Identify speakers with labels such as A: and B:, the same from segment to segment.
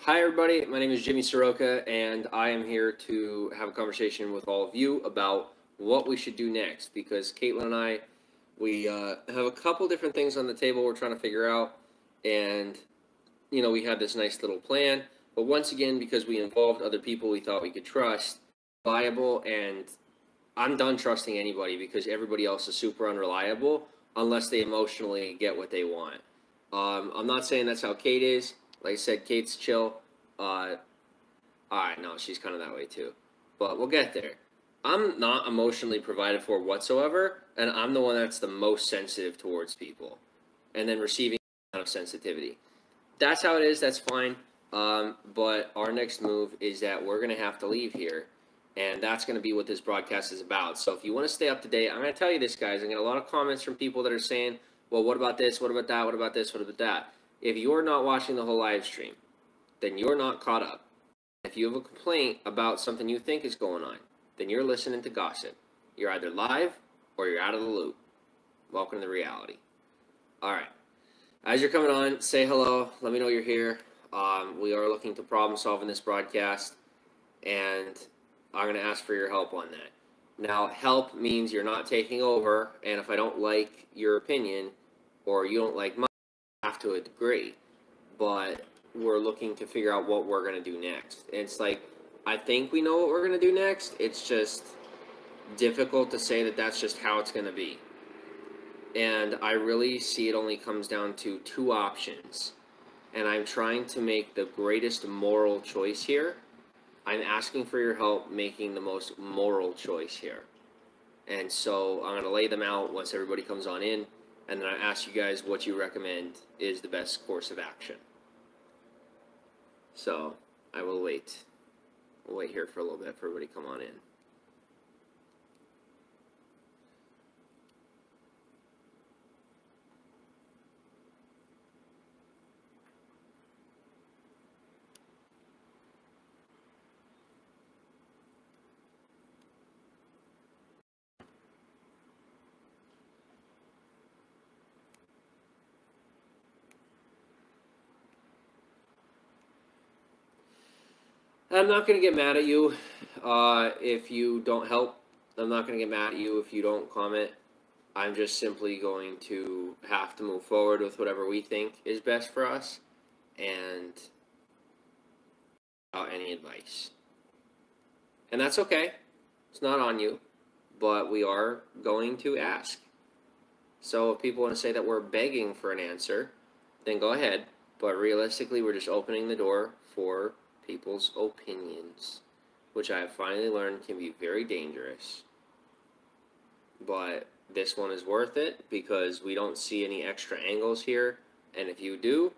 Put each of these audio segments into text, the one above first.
A: Hi everybody, my name is Jimmy Saroka, and I am here to have a conversation with all of you about what we should do next, because Caitlin and I, we have a couple different things on the table we're trying to figure out, and, we had this nice little plan, but once again, because we involved other people we thought we could trust, viable, and I'm done trusting anybody because everybody else is super unreliable unless they emotionally get what they want. I'm not saying that's how Kate is. Like I said, Kate's chill. No, she's kind of that way too. But we'll get there. I'm not emotionally provided for whatsoever, and I'm the one that's the most sensitive towards people, and then receiving kind of sensitivity. That's how it is. That's fine. But our next move is that we're going to have to leave here, and that's going to be what this broadcast is about. So if you want to stay up to date, I'm going to tell you this, guys. I get a lot of comments from people that are saying, well, what about this? What about that? What about this? What about that? If you're not watching the whole live stream, then you're not caught up. If you have a complaint about something you think is going on, then you're listening to gossip. You're either live or you're out of the loop. Welcome to the reality. All right. As you're coming on, say hello. Let me know you're here. We are looking to problem solve in this broadcast, and I'm going to ask for your help on that. Now, help means you're not taking over, and if I don't like your opinion or you don't like mine, I have to agree. But we're looking to figure out what we're going to do next. It's like, I think we know what we're going to do next. It's just difficult to say that that's just how it's going to be. And I really see it only comes down to two options. And I'm trying to make the greatest moral choice here. I'm asking for your help making the most moral choice here. And so I'm going to lay them out once everybody comes on in. And then I ask you guys what you recommend is the best course of action. So I will wait. We'll wait here for a little bit for everybody to come on in. I'm not going to get mad at you if you don't help. I'm not going to get mad at you if you don't comment. I'm just simply going to have to move forward with whatever we think is best for us, and without any advice. And that's okay. It's not on you, but we are going to ask. So if people want to say that we're begging for an answer, then go ahead. But realistically, we're just opening the door for people's opinions, which I have finally learned can be very dangerous. But this one is worth it because we don't see any extra angles here. And if you do,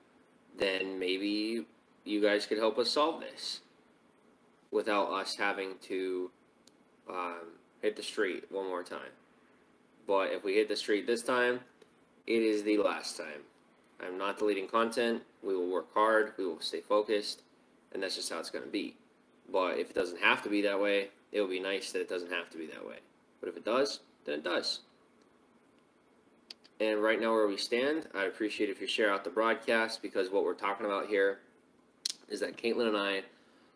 A: then maybe you guys could help us solve this without us having to hit the street one more time. But if we hit the street this time, it is the last time. I'm not deleting content. We will work hard. We will stay focused. And that's just how it's going to be. But if it doesn't have to be that way, it would be nice that it doesn't have to be that way. But if it does, then it does. And right now where we stand, I'd appreciate if you share out the broadcast, because what we're talking about here is that Caitlin and I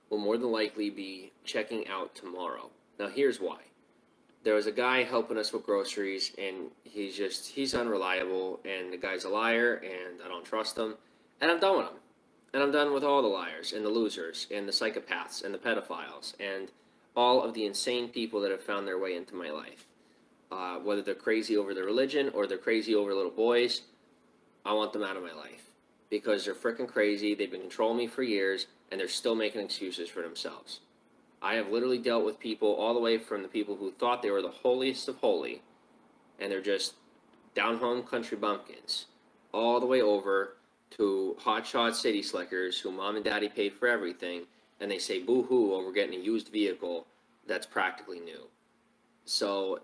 A: will more than likely be checking out tomorrow. Now here's why. There was a guy helping us with groceries, and he's unreliable, and the guy's a liar, and I don't trust him, and I'm done with him. And I'm done with all the liars and the losers and the psychopaths and the pedophiles and all of the insane people that have found their way into my life. Whether they're crazy over their religion or they're crazy over little boys, I want them out of my life. Because they're freaking crazy, they've been controlling me for years, and they're still making excuses for themselves. I have literally dealt with people all the way from the people who thought they were the holiest of holy, and they're just down-home country bumpkins, all the way over to hotshot city slickers who mom and daddy paid for everything, and they say boo-hoo over getting a used vehicle that's practically new. So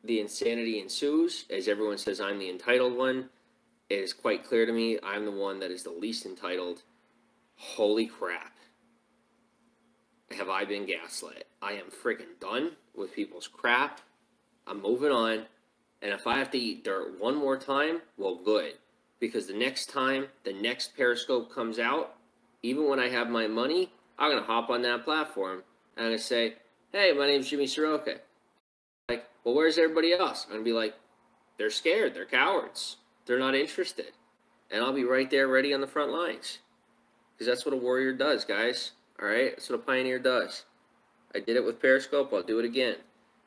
A: the insanity ensues, as everyone says I'm the entitled one. It is quite clear to me I'm the one that is the least entitled. Holy crap. Have I been gaslit? I am freaking done with people's crap. I'm moving on, and if I have to eat dirt one more time, well, good. Because the next time the next Periscope comes out, even when I have my money, I'm going to hop on that platform and I'm going to say, hey, my name's Jimmy Saroka. Like, well, where's everybody else? I'm going to be like, they're scared. They're cowards. They're not interested. And I'll be right there ready on the front lines. Because that's what a warrior does, guys. All right? That's what a pioneer does. I did it with Periscope. I'll do it again.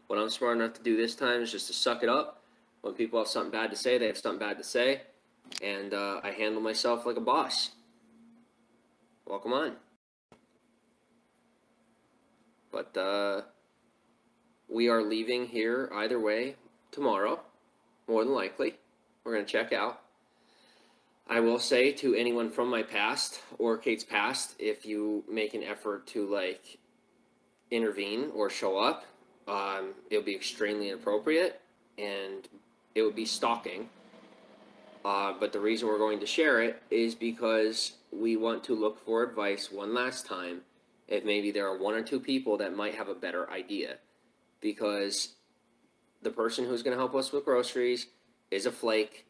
A: What I'm smart enough to do this time is just to suck it up. When people have something bad to say, they have something bad to say. And I handle myself like a boss. Welcome on. But we are leaving here either way tomorrow, more than likely. We're going to check out. I will say to anyone from my past or Kate's past, if you make an effort to like intervene or show up, it'll be extremely inappropriate and it would be stalking. But the reason we're going to share it is because we want to look for advice one last time if maybe there are one or two people that might have a better idea. Because the person who's going to help us with groceries is a flake.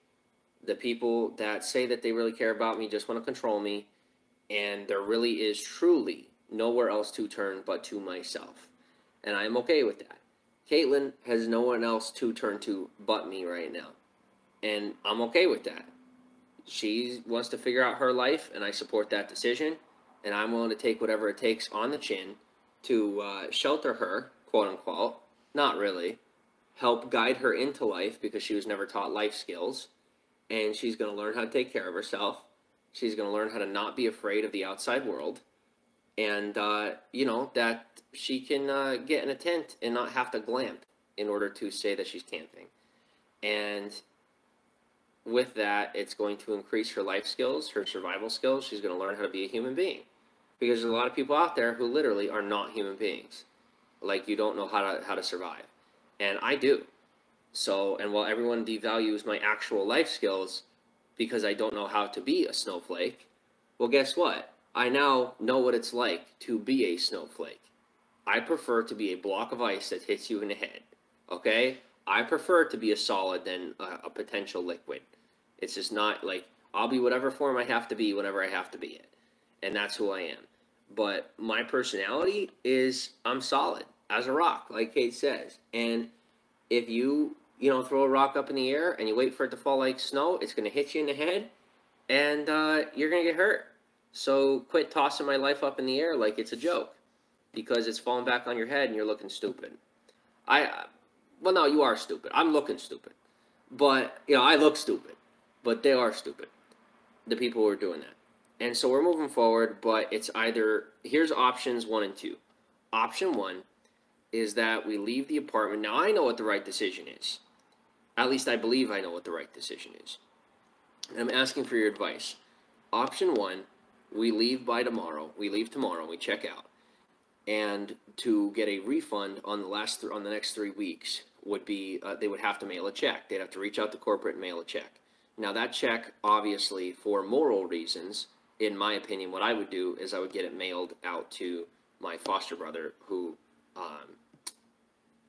A: The people that say that they really care about me just want to control me. And there really is truly nowhere else to turn but to myself. And I'm okay with that. Caitlin has no one else to turn to but me right now. And I'm okay with that. She wants to figure out her life, and I support that decision. And I'm willing to take whatever it takes on the chin to shelter her, quote unquote. Not really. Help guide her into life because she was never taught life skills. And she's going to learn how to take care of herself. She's going to learn how to not be afraid of the outside world. And, you know, that she can get in a tent and not have to glamp in order to say that she's camping. And with that, it's going to increase her life skills, her survival skills. She's going to learn how to be a human being. Because there's a lot of people out there who literally are not human beings. Like, you don't know how to survive. And I do. So, and while everyone devalues my actual life skills because I don't know how to be a snowflake, well, guess what? I now know what it's like to be a snowflake. I prefer to be a block of ice that hits you in the head, okay? I prefer to be a solid than a potential liquid. It's just not like, I'll be whatever form I have to be whenever I have to be it. And that's who I am. But my personality is, I'm solid as a rock, like Kate says. And if you throw a rock up in the air and you wait for it to fall like snow, it's going to hit you in the head and you're going to get hurt. So quit tossing my life up in the air like it's a joke because it's falling back on your head and you're looking stupid. Well, no, you are stupid. I'm looking stupid. But, I look stupid. But they are stupid, the people who are doing that. And so we're moving forward, but it's either, here's options 1 and 2. Option 1 is that we leave the apartment. Now, I know what the right decision is. At least I believe I know what the right decision is. And I'm asking for your advice. Option 1, we leave by tomorrow. We leave tomorrow. We check out. And to get a refund on the next 3 weeks would be, they would have to mail a check. They'd have to reach out to corporate and mail a check. Now, that check, obviously, for moral reasons, in my opinion, what I would do is I would get it mailed out to my foster brother who,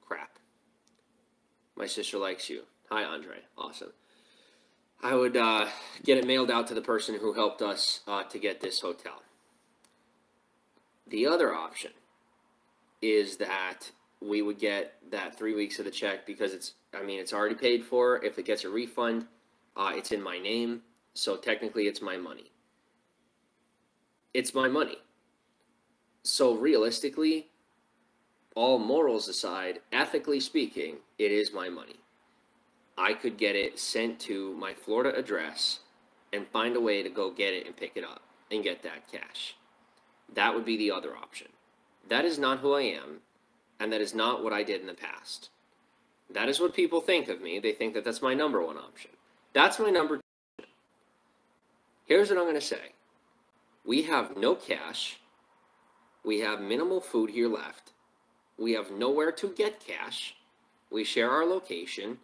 A: crap. My sister likes you. Hi, Andre. Awesome. I would get it mailed out to the person who helped us to get this hotel. The other option is that we would get that 3 weeks of the check because it's already paid for. If it gets a refund, it's in my name, so technically it's my money. It's my money. So realistically, all morals aside, ethically speaking, it is my money. I could get it sent to my Florida address and find a way to go get it and pick it up and get that cash. That would be the other option. That is not who I am, and that is not what I did in the past. That is what people think of me. They think that that's my number one option. That's my number 2 option. Here's what I'm going to say. We have no cash. We have minimal food here left. We have nowhere to get cash. We share our location,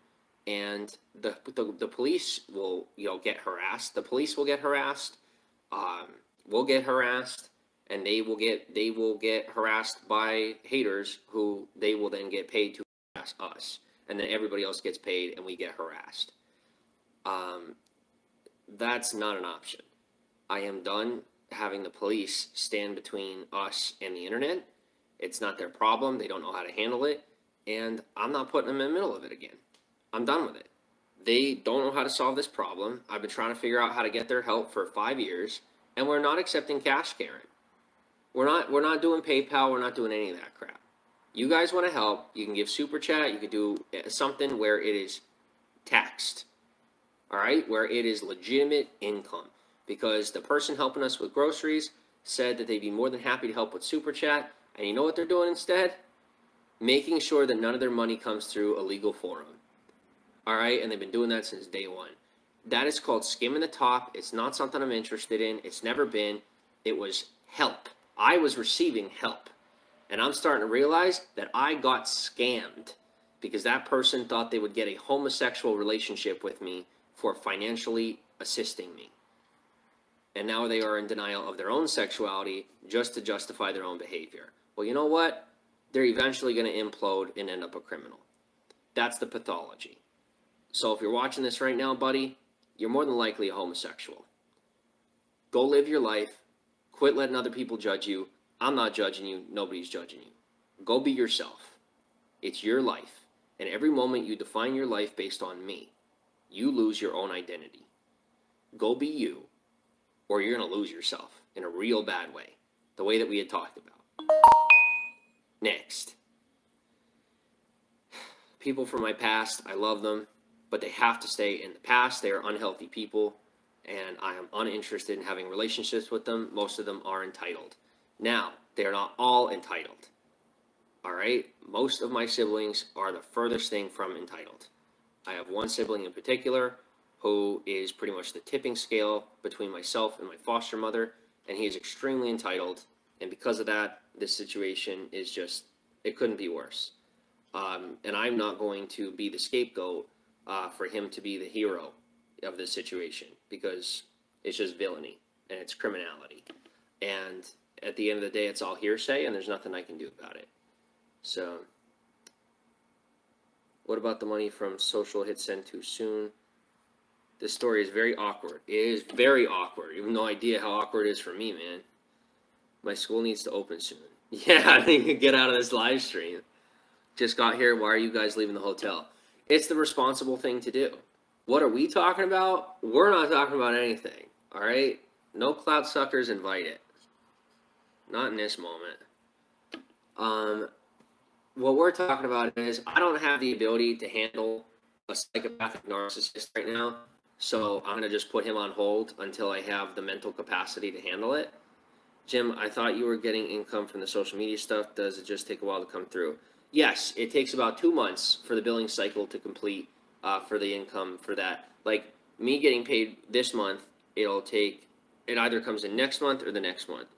A: and the police will get harassed. The police will get harassed. We'll get harassed, and they will get harassed by haters who they will then get paid to harass us, and then everybody else gets paid, and we get harassed. That's not an option. I am done having the police stand between us and the internet. It's not their problem. They don't know how to handle it. And I'm not putting them in the middle of it again. I'm done with it. They don't know how to solve this problem. I've been trying to figure out how to get their help for 5 years, and we're not accepting cash, Karen. We're not doing PayPal. We're not doing any of that crap. You guys want to help, you can give Super Chat. You could do something where it is taxed, all right, where it is legitimate income. Because the person helping us with groceries said that they'd be more than happy to help with Super Chat. And you know what they're doing instead? Making sure that none of their money comes through a legal forum. All right, and they've been doing that since day one. That is called skimming the top. It's not something I'm interested in. It's never been. It was help. I was receiving help. And I'm starting to realize that I got scammed because that person thought they would get a homosexual relationship with me for financially assisting me. And now they are in denial of their own sexuality just to justify their own behavior. Well, you know what? They're eventually going to implode and end up a criminal. That's the pathology. So if you're watching this right now, buddy, you're more than likely a homosexual. Go live your life. Quit letting other people judge you. I'm not judging you. Nobody's judging you. Go be yourself. It's your life. And every moment you define your life based on me, you lose your own identity. Go be you, or you're going to lose yourself in a real bad way, the way that we had talked about. Next. People from my past, I love them, but they have to stay in the past. They are unhealthy people, and I am uninterested in having relationships with them. Most of them are entitled. Now, they're not all entitled. All right? Most of my siblings are the furthest thing from entitled. I have one sibling in particular who is pretty much the tipping scale between myself and my foster mother, and he is extremely entitled. And because of that, this situation is just, it couldn't be worse. And I'm not going to be the scapegoat for him to be the hero of this situation, because it's just villainy and it's criminality. And at the end of the day, it's all hearsay, and there's nothing I can do about it. So, what about the money from social hit sent too soon? This story is very awkward. It is very awkward. You have no idea how awkward it is for me, man. My school needs to open soon. Yeah, I need to get out of this live stream. Just got here. Why are you guys leaving the hotel? It's the responsible thing to do. What are we talking about? We're not talking about anything. All right? No clout suckers invited. Not in this moment. What we're talking about is I don't have the ability to handle a psychopathic narcissist right now. So I'm going to just put him on hold until I have the mental capacity to handle it. Jim, I thought you were getting income from the social media stuff. Does it just take a while to come through? Yes, it takes about 2 months for the billing cycle to complete for the income for that. Like me getting paid this month, it either comes in next month or the next month.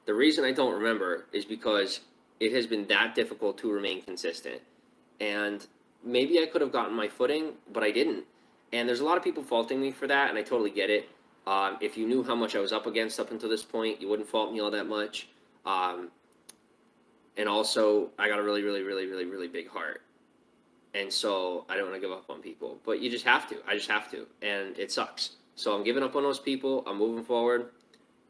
A: The reason I don't remember is because it has been that difficult to remain consistent. And maybe I could have gotten my footing, but I didn't. And there's a lot of people faulting me for that, and I totally get it. If you knew how much I was up against up until this point, you wouldn't fault me all that much. And also, I got a really, really, really, really, really big heart. And so I don't want to give up on people. But you just have to. I just have to. And it sucks. So I'm giving up on those people. I'm moving forward.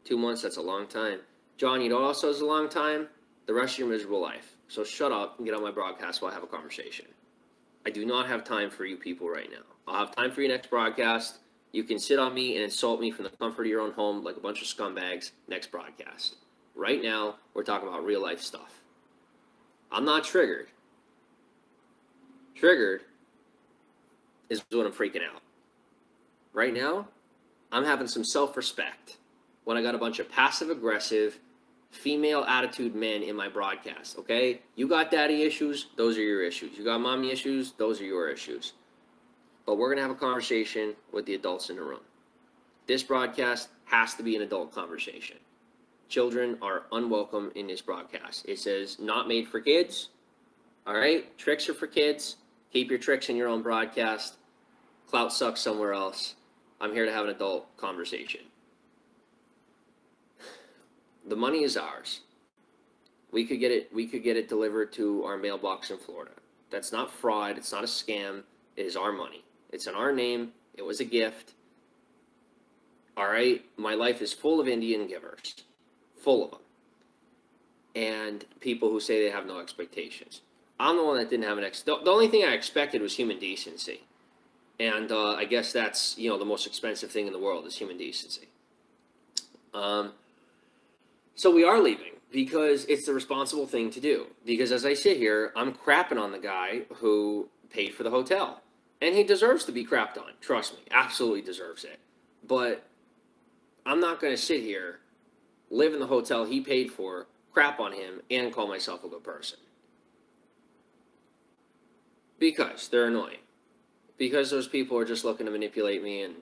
A: 2 months, that's a long time. John, you know what also is a long time? The rest of your miserable life. So shut up and get on my broadcast while I have a conversation. I do not have time for you people right now. I'll have time for your next broadcast. You can sit on me and insult me from the comfort of your own home like a bunch of scumbags next broadcast. Right now, we're talking about real life stuff. I'm not triggered. Triggered is when I'm freaking out. Right now, I'm having some self-respect when I got a bunch of passive-aggressive, female attitude men in my broadcast, okay? You got daddy issues, those are your issues. You got mommy issues, those are your issues. But we're going to have a conversation with the adults in the room. This broadcast has to be an adult conversation. Children are unwelcome in this broadcast. It says not made for kids. All right? Tricks are for kids. Keep your tricks in your own broadcast. Clout sucks somewhere else. I'm here to have an adult conversation. The money is ours. We could get it delivered to our mailbox in Florida. That's not fraud. It's not a scam. It is our money. It's in our name. It was a gift. All right? My life is full of Indian givers. Full of them. And people who say they have no expectations. I'm the one that didn't have the only thing I expected was human decency. And I guess that's, the most expensive thing in the world is human decency. So we are leaving because it's the responsible thing to do. Because as I sit here, I'm crapping on the guy who paid for the hotel. And he deserves to be crapped on. Trust me, absolutely deserves it. But I'm not going to sit here, live in the hotel he paid for, crap on him, and call myself a good person. Because they're annoying. Because those people are just looking to manipulate me and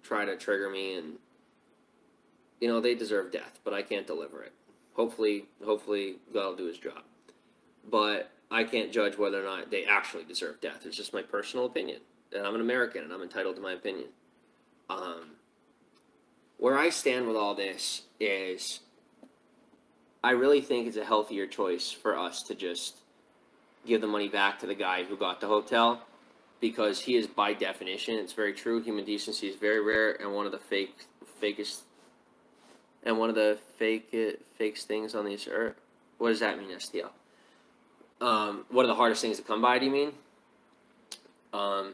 A: try to trigger me, and they deserve death, but I can't deliver it. Hopefully God will do his job. But I can't judge whether or not they actually deserve death. It's just my personal opinion. And I'm an American, and I'm entitled to my opinion. Where I stand with all this is I really think it's a healthier choice for us to just give the money back to the guy who got the hotel, because he is, by definition, it's very true, human decency is very rare, and one of the fakest things on this earth. What does that mean, STL? One of the hardest things to come by, do you mean? The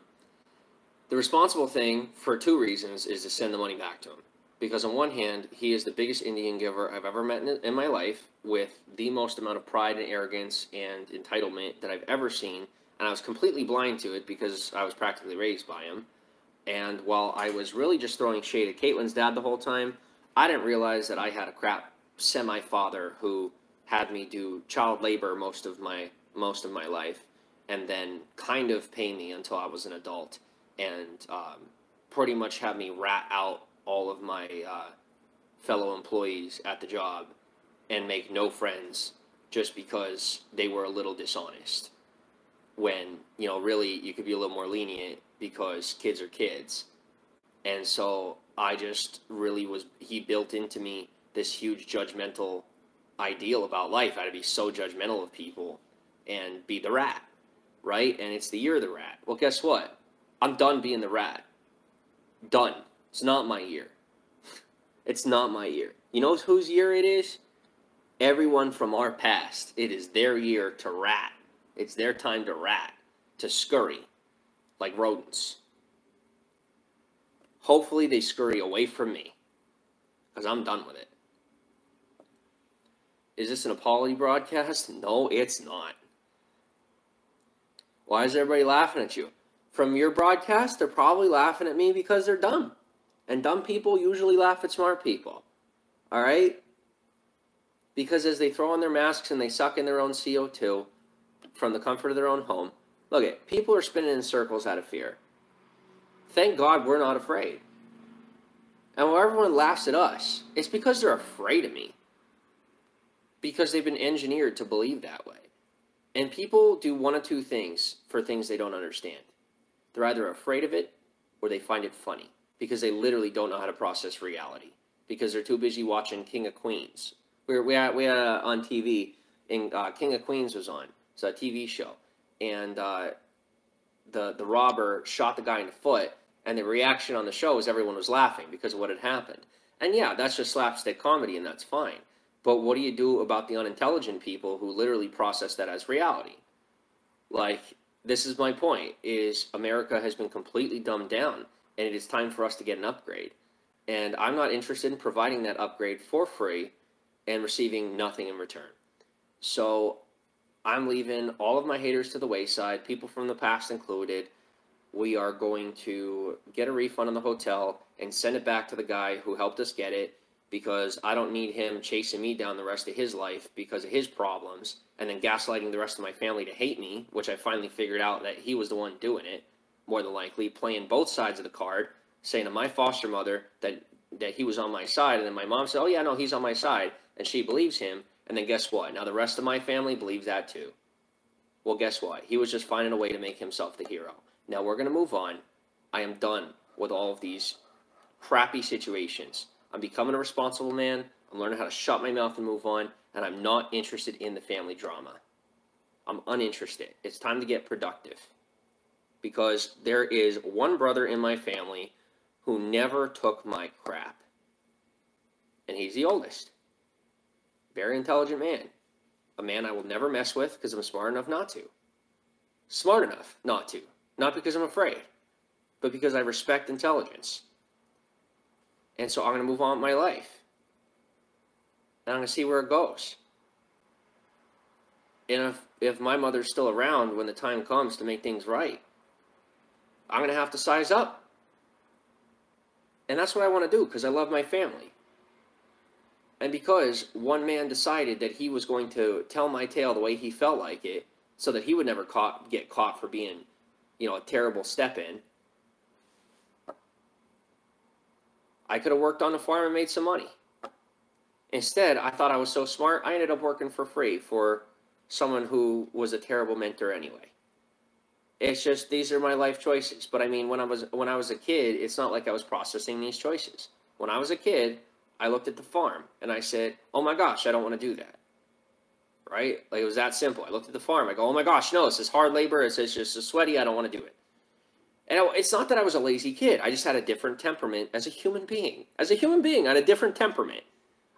A: responsible thing, for two reasons, is to send the money back to him. Because on one hand, he is the biggest Indian giver I've ever met in my life, with the most amount of pride and arrogance and entitlement that I've ever seen. And I was completely blind to it because I was practically raised by him. And while I was really just throwing shade at Caitlin's dad the whole time, I didn't realize that I had a crap semi-father who had me do child labor most of my life, and then kind of pay me until I was an adult, and pretty much had me rat out all of my fellow employees at the job and make no friends just because they were a little dishonest. When, really you could be a little more lenient because kids are kids. And so I just really he built into me this huge judgmental ideal about life. I had to be so judgmental of people and be the rat, right? And it's the year of the rat. Well, guess what? I'm done being the rat. Done. It's not my year. It's not my year. You know whose year it is? Everyone from our past. It is their year to rat. It's their time to rat, to scurry, like rodents. Hopefully they scurry away from me, because I'm done with it. Is this an apology broadcast? No, it's not. Why is everybody laughing at you? From your broadcast, they're probably laughing at me because they're dumb. And dumb people usually laugh at smart people. All right? Because as they throw on their masks and they suck in their own CO2 from the comfort of their own home, look it, people are spinning in circles out of fear. Thank God we're not afraid. And when everyone laughs at us, it's because they're afraid of me. Because they've been engineered to believe that way. And people do one of two things for things they don't understand. They're either afraid of it or they find it funny. Because they literally don't know how to process reality. Because they're too busy watching King of Queens. We had on TV, and King of Queens was on. It's a TV show. And the robber shot the guy in the foot, and the reaction on the show was everyone was laughing because of what had happened. And yeah, that's just slapstick comedy, and that's fine. But what do you do about the unintelligent people who literally process that as reality? Like, this is my point, is America has been completely dumbed down, and it is time for us to get an upgrade. And I'm not interested in providing that upgrade for free and receiving nothing in return. So I'm leaving all of my haters to the wayside, people from the past included. We are going to get a refund on the hotel and send it back to the guy who helped us get it, because I don't need him chasing me down the rest of his life because of his problems, and then gaslighting the rest of my family to hate me, which I finally figured out that he was the one doing it, more than likely, playing both sides of the card, saying to my foster mother that he was on my side, and then my mom said, oh yeah, no, he's on my side, and she believes him, and then guess what? Now the rest of my family believes that too. Well, guess what? He was just finding a way to make himself the hero. Now we're going to move on. I am done with all of these crappy situations. I'm becoming a responsible man. I'm learning how to shut my mouth and move on, and I'm not interested in the family drama. I'm uninterested. It's time to get productive. Because there is one brother in my family who never took my crap. and he's the oldest. Very intelligent man. A man I will never mess with because I'm smart enough not to. Smart enough not to. Not because I'm afraid, but because I respect intelligence. And so I'm going to move on with my life. And I'm going to see where it goes. And if my mother's still around when the time comes to make things right, I'm going to have to size up. And that's what I want to do because I love my family. And because one man decided that he was going to tell my tale the way he felt like it so that he would never get caught for being, a terrible step-in, I could have worked on the farm and made some money. Instead, I thought I was so smart, I ended up working for free for someone who was a terrible mentor anyway. It's just, these are my life choices. But I mean, when I was a kid, it's not like I was processing these choices. When I was a kid, I looked at the farm and I said, oh my gosh, I don't want to do that. Right? Like, it was that simple. I looked at the farm. I go, oh my gosh, no, this is hard labor. It's just so sweaty. I don't want to do it. And it's not that I was a lazy kid. I just had a different temperament as a human being. As a human being, I had a different temperament.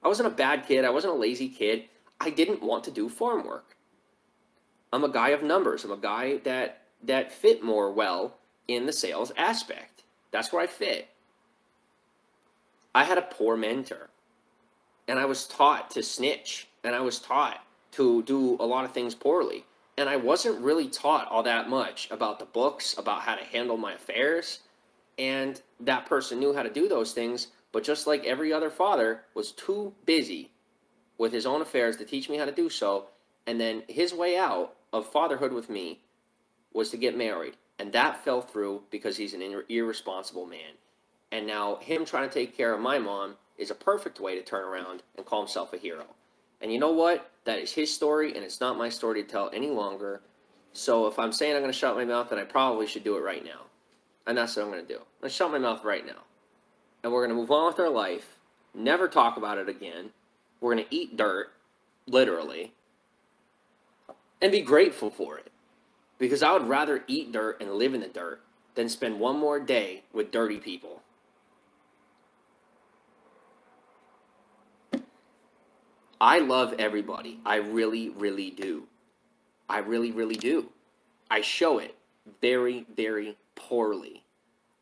A: I wasn't a bad kid. I wasn't a lazy kid. I didn't want to do farm work. I'm a guy of numbers. I'm a guy that fit more well in the sales aspect. That's where I fit. I had a poor mentor. And I was taught to snitch. And I was taught to do a lot of things poorly. And I wasn't really taught all that much about the books, about how to handle my affairs. And that person knew how to do those things, but just like every other father, was too busy with his own affairs to teach me how to do so. And then his way out of fatherhood with me was to get married. And that fell through because he's an irresponsible man. And now him trying to take care of my mom is a perfect way to turn around and call himself a hero. And you know what? That is his story, and it's not my story to tell any longer. So if I'm saying I'm going to shut my mouth, then I probably should do it right now. And that's what I'm going to do. I'm going to shut my mouth right now. And we're going to move on with our life, never talk about it again. We're going to eat dirt, literally, and be grateful for it. Because I would rather eat dirt and live in the dirt than spend one more day with dirty people. I love everybody. I really, really do. I really, really do. I show it very, very poorly.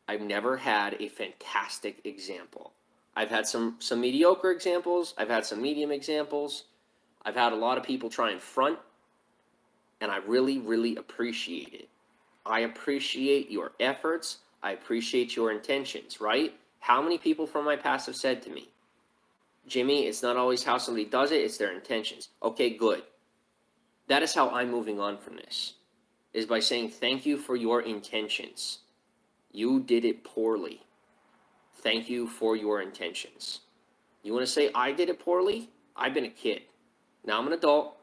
A: I've never had a fantastic example. I've had some mediocre examples. I've had some medium examples. I've had a lot of people try and front, and I really, really appreciate it. I appreciate your efforts. I appreciate your intentions, right? How many people from my past have said to me, Jimmy, it's not always how somebody does it, it's their intentions. Okay, good. That is how I'm moving on from this, is by saying thank you for your intentions. You did it poorly. Thank you for your intentions. You want to say I did it poorly? I've been a kid. Now I'm an adult,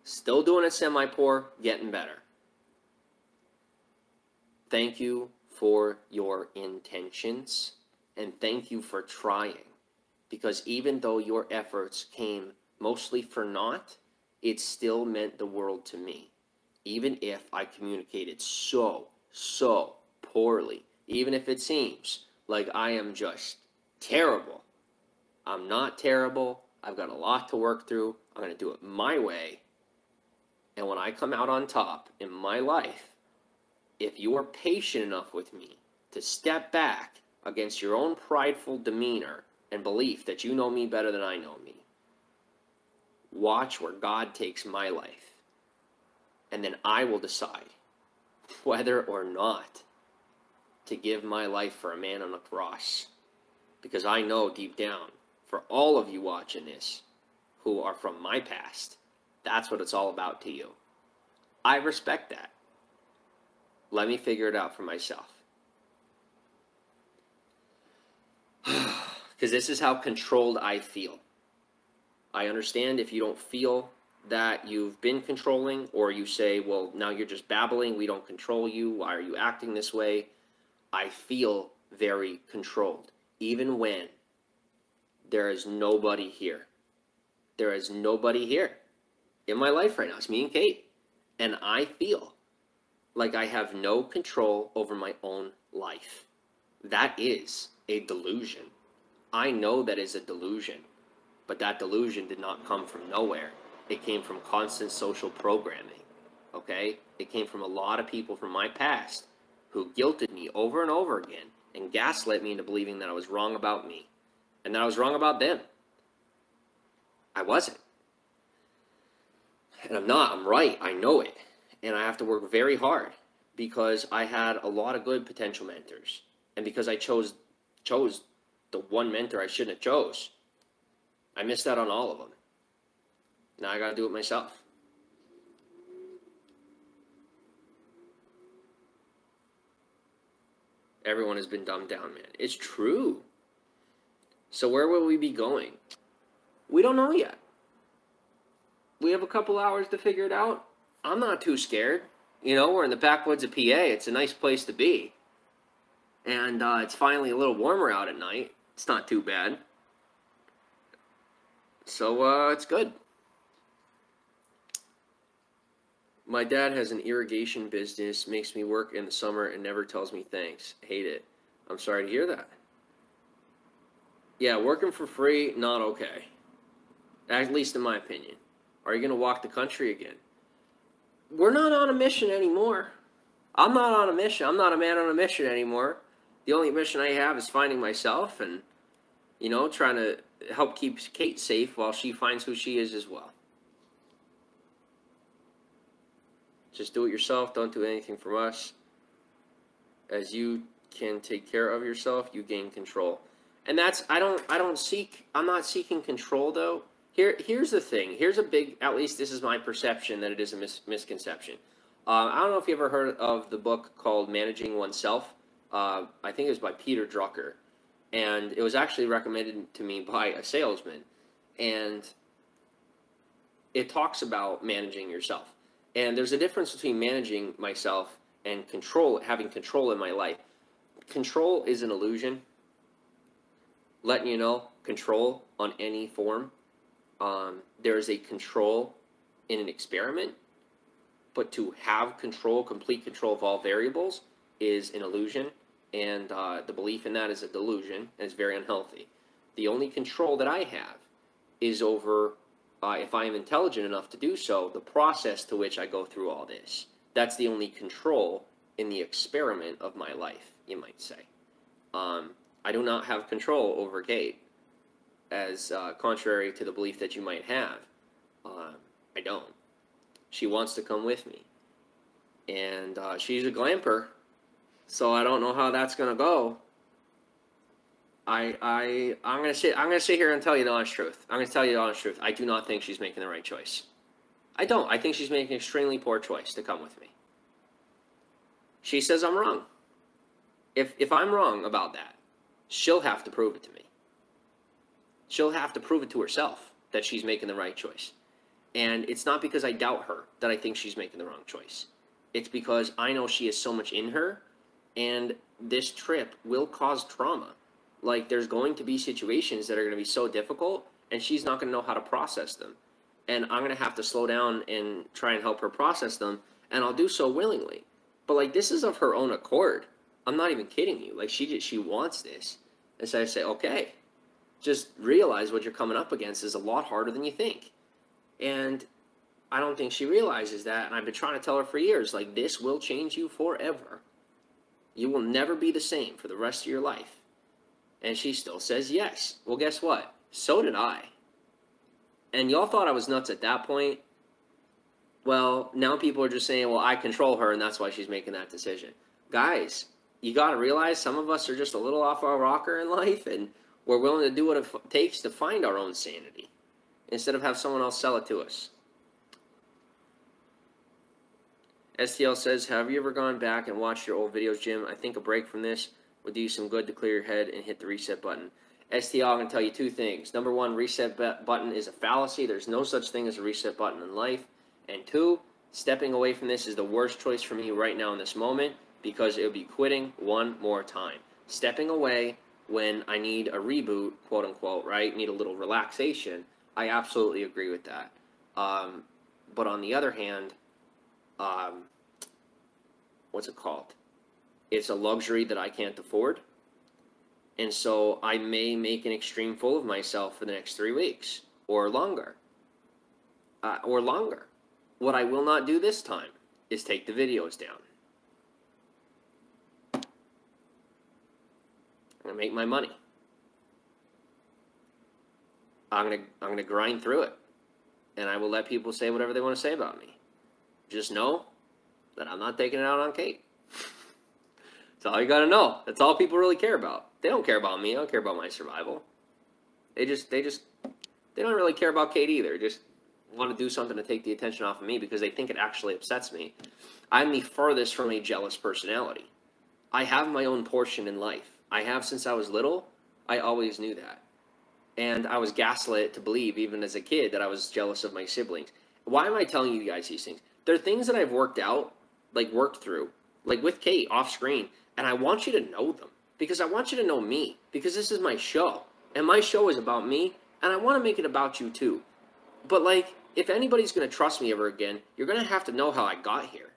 A: still doing it semi-poor, getting better. Thank you for your intentions, and thank you for trying. Because even though your efforts came mostly for naught, it still meant the world to me. Even if I communicated so poorly. Even if it seems like I am just terrible. I'm not terrible. I've got a lot to work through. I'm going to do it my way. And when I come out on top in my life, if you are patient enough with me to step back against your own prideful demeanor and belief that you know me better than I know me, watch where God takes my life. And then I will decide whether or not to give my life for a man on a cross. Because I know deep down, for all of you watching this who are from my past, that's what it's all about to you. I respect that. Let me figure it out for myself. Because this is how controlled I feel. I understand if you don't feel that you've been controlling, or you say, well, now you're just babbling, we don't control you, why are you acting this way? I feel very controlled, even when there is nobody here. There is nobody here in my life right now. It's me and Kate. And I feel like I have no control over my own life. That is a delusion. I know that is a delusion, but that delusion did not come from nowhere. It came from constant social programming, okay? It came from a lot of people from my past who guilted me over and over again and gaslit me into believing that I was wrong about me and that I was wrong about them. I wasn't. And I'm not. I'm right. I know it. And I have to work very hard because I had a lot of good potential mentors. And because I chose the one mentor I shouldn't have chose. I missed out on all of them. Now I got to do it myself. Everyone has been dumbed down, man. It's true. So where will we be going? We don't know yet. We have a couple hours to figure it out. I'm not too scared. You know, we're in the backwoods of PA. It's a nice place to be. And it's finally a little warmer out at night. It's not too bad. So it's good. My dad has an irrigation business, makes me work in the summer and never tells me thanks. Hate it. I'm sorry to hear that. Yeah, working for free, not okay. At least in my opinion. Are you going to walk the country again? We're not on a mission anymore. I'm not on a mission. I'm not a man on a mission anymore. The only mission I have is finding myself and, you know, trying to help keep Kate safe while she finds who she is as well. Just do it yourself. Don't do anything from us. As you can take care of yourself, you gain control. And that's, I'm not seeking control though. Here's the thing. Here's a big, at least this is my perception that it is a misconception. I don't know if you ever heard of the book called Managing Oneself. I think it was by Peter Drucker. And it was actually recommended to me by a salesman. And it talks about managing yourself. And there's a difference between managing myself and having control in my life. Control is an illusion. Letting you know, control on any form. There is a control in an experiment, but to have control, complete control of all variables is an illusion, and the belief in that is a delusion, and it's very unhealthy. The only control that I have is over, if I am intelligent enough to do so, the process to which I go through all this. That's the only control in the experiment of my life, you might say. I do not have control over Kate, as contrary to the belief that you might have. I don't. She wants to come with me. And she's a glamper, so I don't know how that's gonna go. I'm gonna sit here and tell you the honest truth. I'm gonna tell you the honest truth. I do not think she's making the right choice. I don't. I think she's making an extremely poor choice to come with me. She says I'm wrong. If I'm wrong about that, she'll have to prove it to me. She'll have to prove it to herself that she's making the right choice. And it's not because I doubt her that I think she's making the wrong choice. It's because I know she has so much in her, and this trip will cause trauma. Like, there's going to be situations that are going to be so difficult, and she's not going to know how to process them. And I'm going to have to slow down and try and help her process them, and I'll do so willingly. But, like, this is of her own accord. I'm not even kidding you. Like, she wants this. And so I say, okay, just realize what you're coming up against is a lot harder than you think. And I don't think she realizes that, and I've been trying to tell her for years, like, this will change you forever. You will never be the same for the rest of your life. And she still says yes. Well, guess what? So did I. And y'all thought I was nuts at that point. Well, now people are just saying, well, I control her, and that's why she's making that decision. Guys, you got to realize some of us are just a little off our rocker in life, and we're willing to do what it takes to find our own sanity instead of have someone else sell it to us. STL says, have you ever gone back and watched your old videos, Jim? I think a break from this would do you some good to clear your head and hit the reset button. STL, I'm going to tell you two things. Number one, reset button is a fallacy. There's no such thing as a reset button in life. And two, stepping away from this is the worst choice for me right now in this moment because it would be quitting one more time. Stepping away when I need a reboot, quote unquote, right? Need a little relaxation. I absolutely agree with that. But on the other hand, what's it called? It's a luxury that I can't afford. And so I may make an extreme fool of myself for the next 3 weeks or longer. What I will not do this time is take the videos down. I'm going to make my money. I'm gonna grind through it, and I will let people say whatever they want to say about me. Just know that I'm not taking it out on Kate. That's all you gotta know. That's all people really care about. They don't care about me. They don't care about my survival. They don't really care about Kate either. Just want to do something to take the attention off of me because they think it actually upsets me. I'm the furthest from a jealous personality. I have my own portion in life. I have since I was little. I always knew that. And I was gaslit to believe, even as a kid, that I was jealous of my siblings. Why am I telling you guys these things? They're things that I've worked through, like with Kate off screen. And I want you to know them because I want you to know me because this is my show. And my show is about me. And I want to make it about you too. But like, if anybody's going to trust me ever again, you're going to have to know how I got here.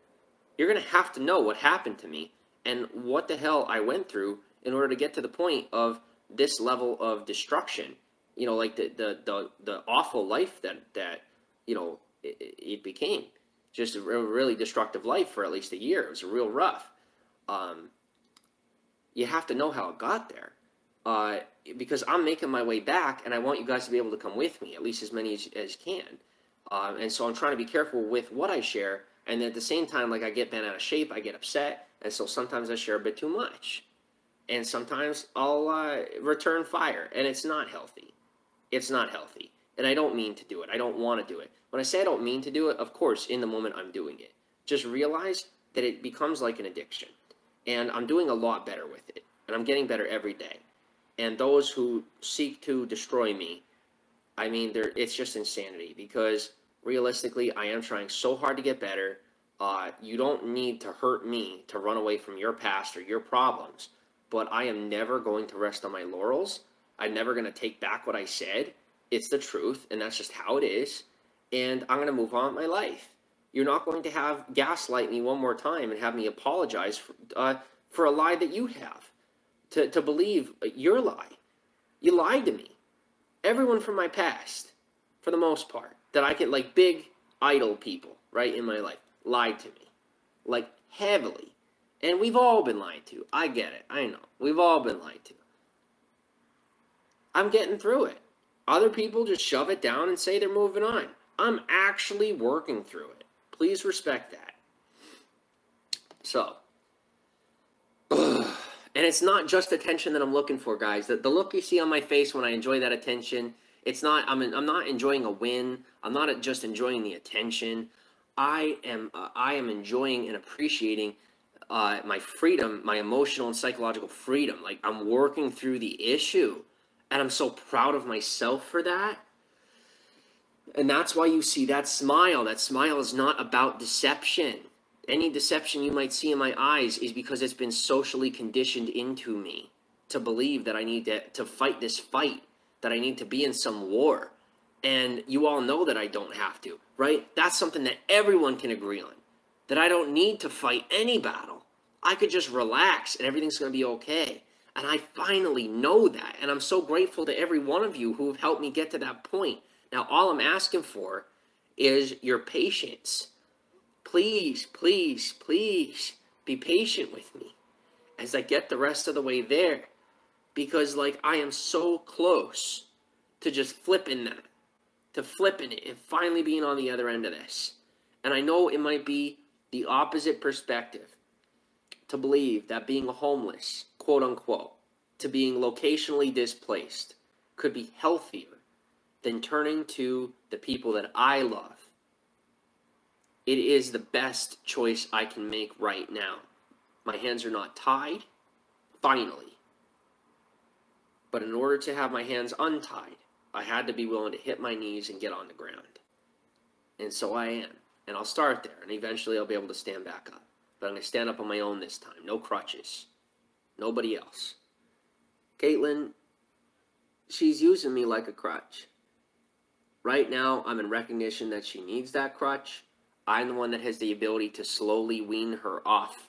A: You're going to have to know what happened to me and what the hell I went through in order to get to the point of this level of destruction. You know, like the awful life that you know, it became. Just a really destructive life for at least a year. It was real rough. You have to know how it got there. Because I'm making my way back, and I want you guys to be able to come with me, at least as many as can. And so I'm trying to be careful with what I share, and at the same time, like, I get bent out of shape, I get upset, and so sometimes I share a bit too much. And sometimes I'll return fire, and it's not healthy. It's not healthy. And I don't mean to do it. I don't want to do it. When I say I don't mean to do it, of course, in the moment I'm doing it. Just realize that it becomes like an addiction. And I'm doing a lot better with it. And I'm getting better every day. And those who seek to destroy me, I mean, it's just insanity. Because realistically, I am trying so hard to get better. You don't need to hurt me to run away from your past or your problems. But I am never going to rest on my laurels. I'm never going to take back what I said. It's the truth, and that's just how it is. And I'm going to move on with my life. You're not going to have gaslight me one more time and have me apologize for a lie that you have. To believe your lie. You lied to me. Everyone from my past, for the most part, that I could, like, big idol people, right, in my life, lied to me. Like, heavily. And we've all been lied to. I get it. I know. We've all been lied to. I'm getting through it. Other people just shove it down and say they're moving on. I'm actually working through it. Please respect that. So, and it's not just attention that I'm looking for, guys. The look you see on my face when I enjoy that attention, it's not. I'm not enjoying a win. I'm not just enjoying the attention. I am enjoying and appreciating my freedom, my emotional and psychological freedom. Like, I'm working through the issue. And I'm so proud of myself for that. And that's why you see that smile. That smile is not about deception. Any deception you might see in my eyes is because it's been socially conditioned into me to believe that I need to fight this fight, that I need to be in some war. And you all know that I don't have to, right? That's something that everyone can agree on, that I don't need to fight any battle. I could just relax and everything's going to be okay. And I finally know that. And I'm so grateful to every one of you who have helped me get to that point. Now, all I'm asking for is your patience. Please, please, please be patient with me as I get the rest of the way there. Because, like, I am so close to just flipping that. To flipping it and finally being on the other end of this. And I know it might be the opposite perspective. To believe that being homeless, quote unquote, to being locationally displaced could be healthier than turning to the people that I love. It is the best choice I can make right now. My hands are not tied, finally. But in order to have my hands untied, I had to be willing to hit my knees and get on the ground. And so I am. And I'll start there, and eventually I'll be able to stand back up. But I'm going to stand up on my own this time. No crutches. Nobody else. Caitlin, she's using me like a crutch. Right now, I'm in recognition that she needs that crutch. I'm the one that has the ability to slowly wean her off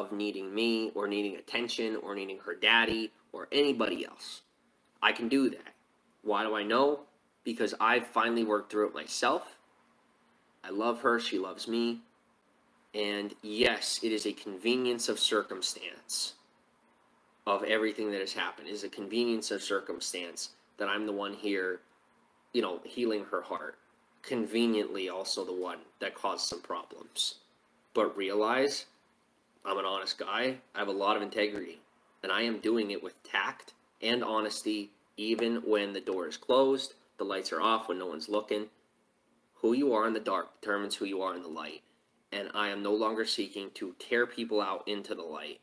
A: of needing me or needing attention or needing her daddy or anybody else. I can do that. Why do I know? Because I've finally worked through it myself. I love her. She loves me. And yes, it is a convenience of circumstance of everything that has happened. It is a convenience of circumstance that I'm the one here, healing her heart. Conveniently also the one that caused some problems. But realize I'm an honest guy. I have a lot of integrity. And I am doing it with tact and honesty, even when the door is closed, the lights are off, when no one's looking. Who you are in the dark determines who you are in the light. And I am no longer seeking to tear people out into the light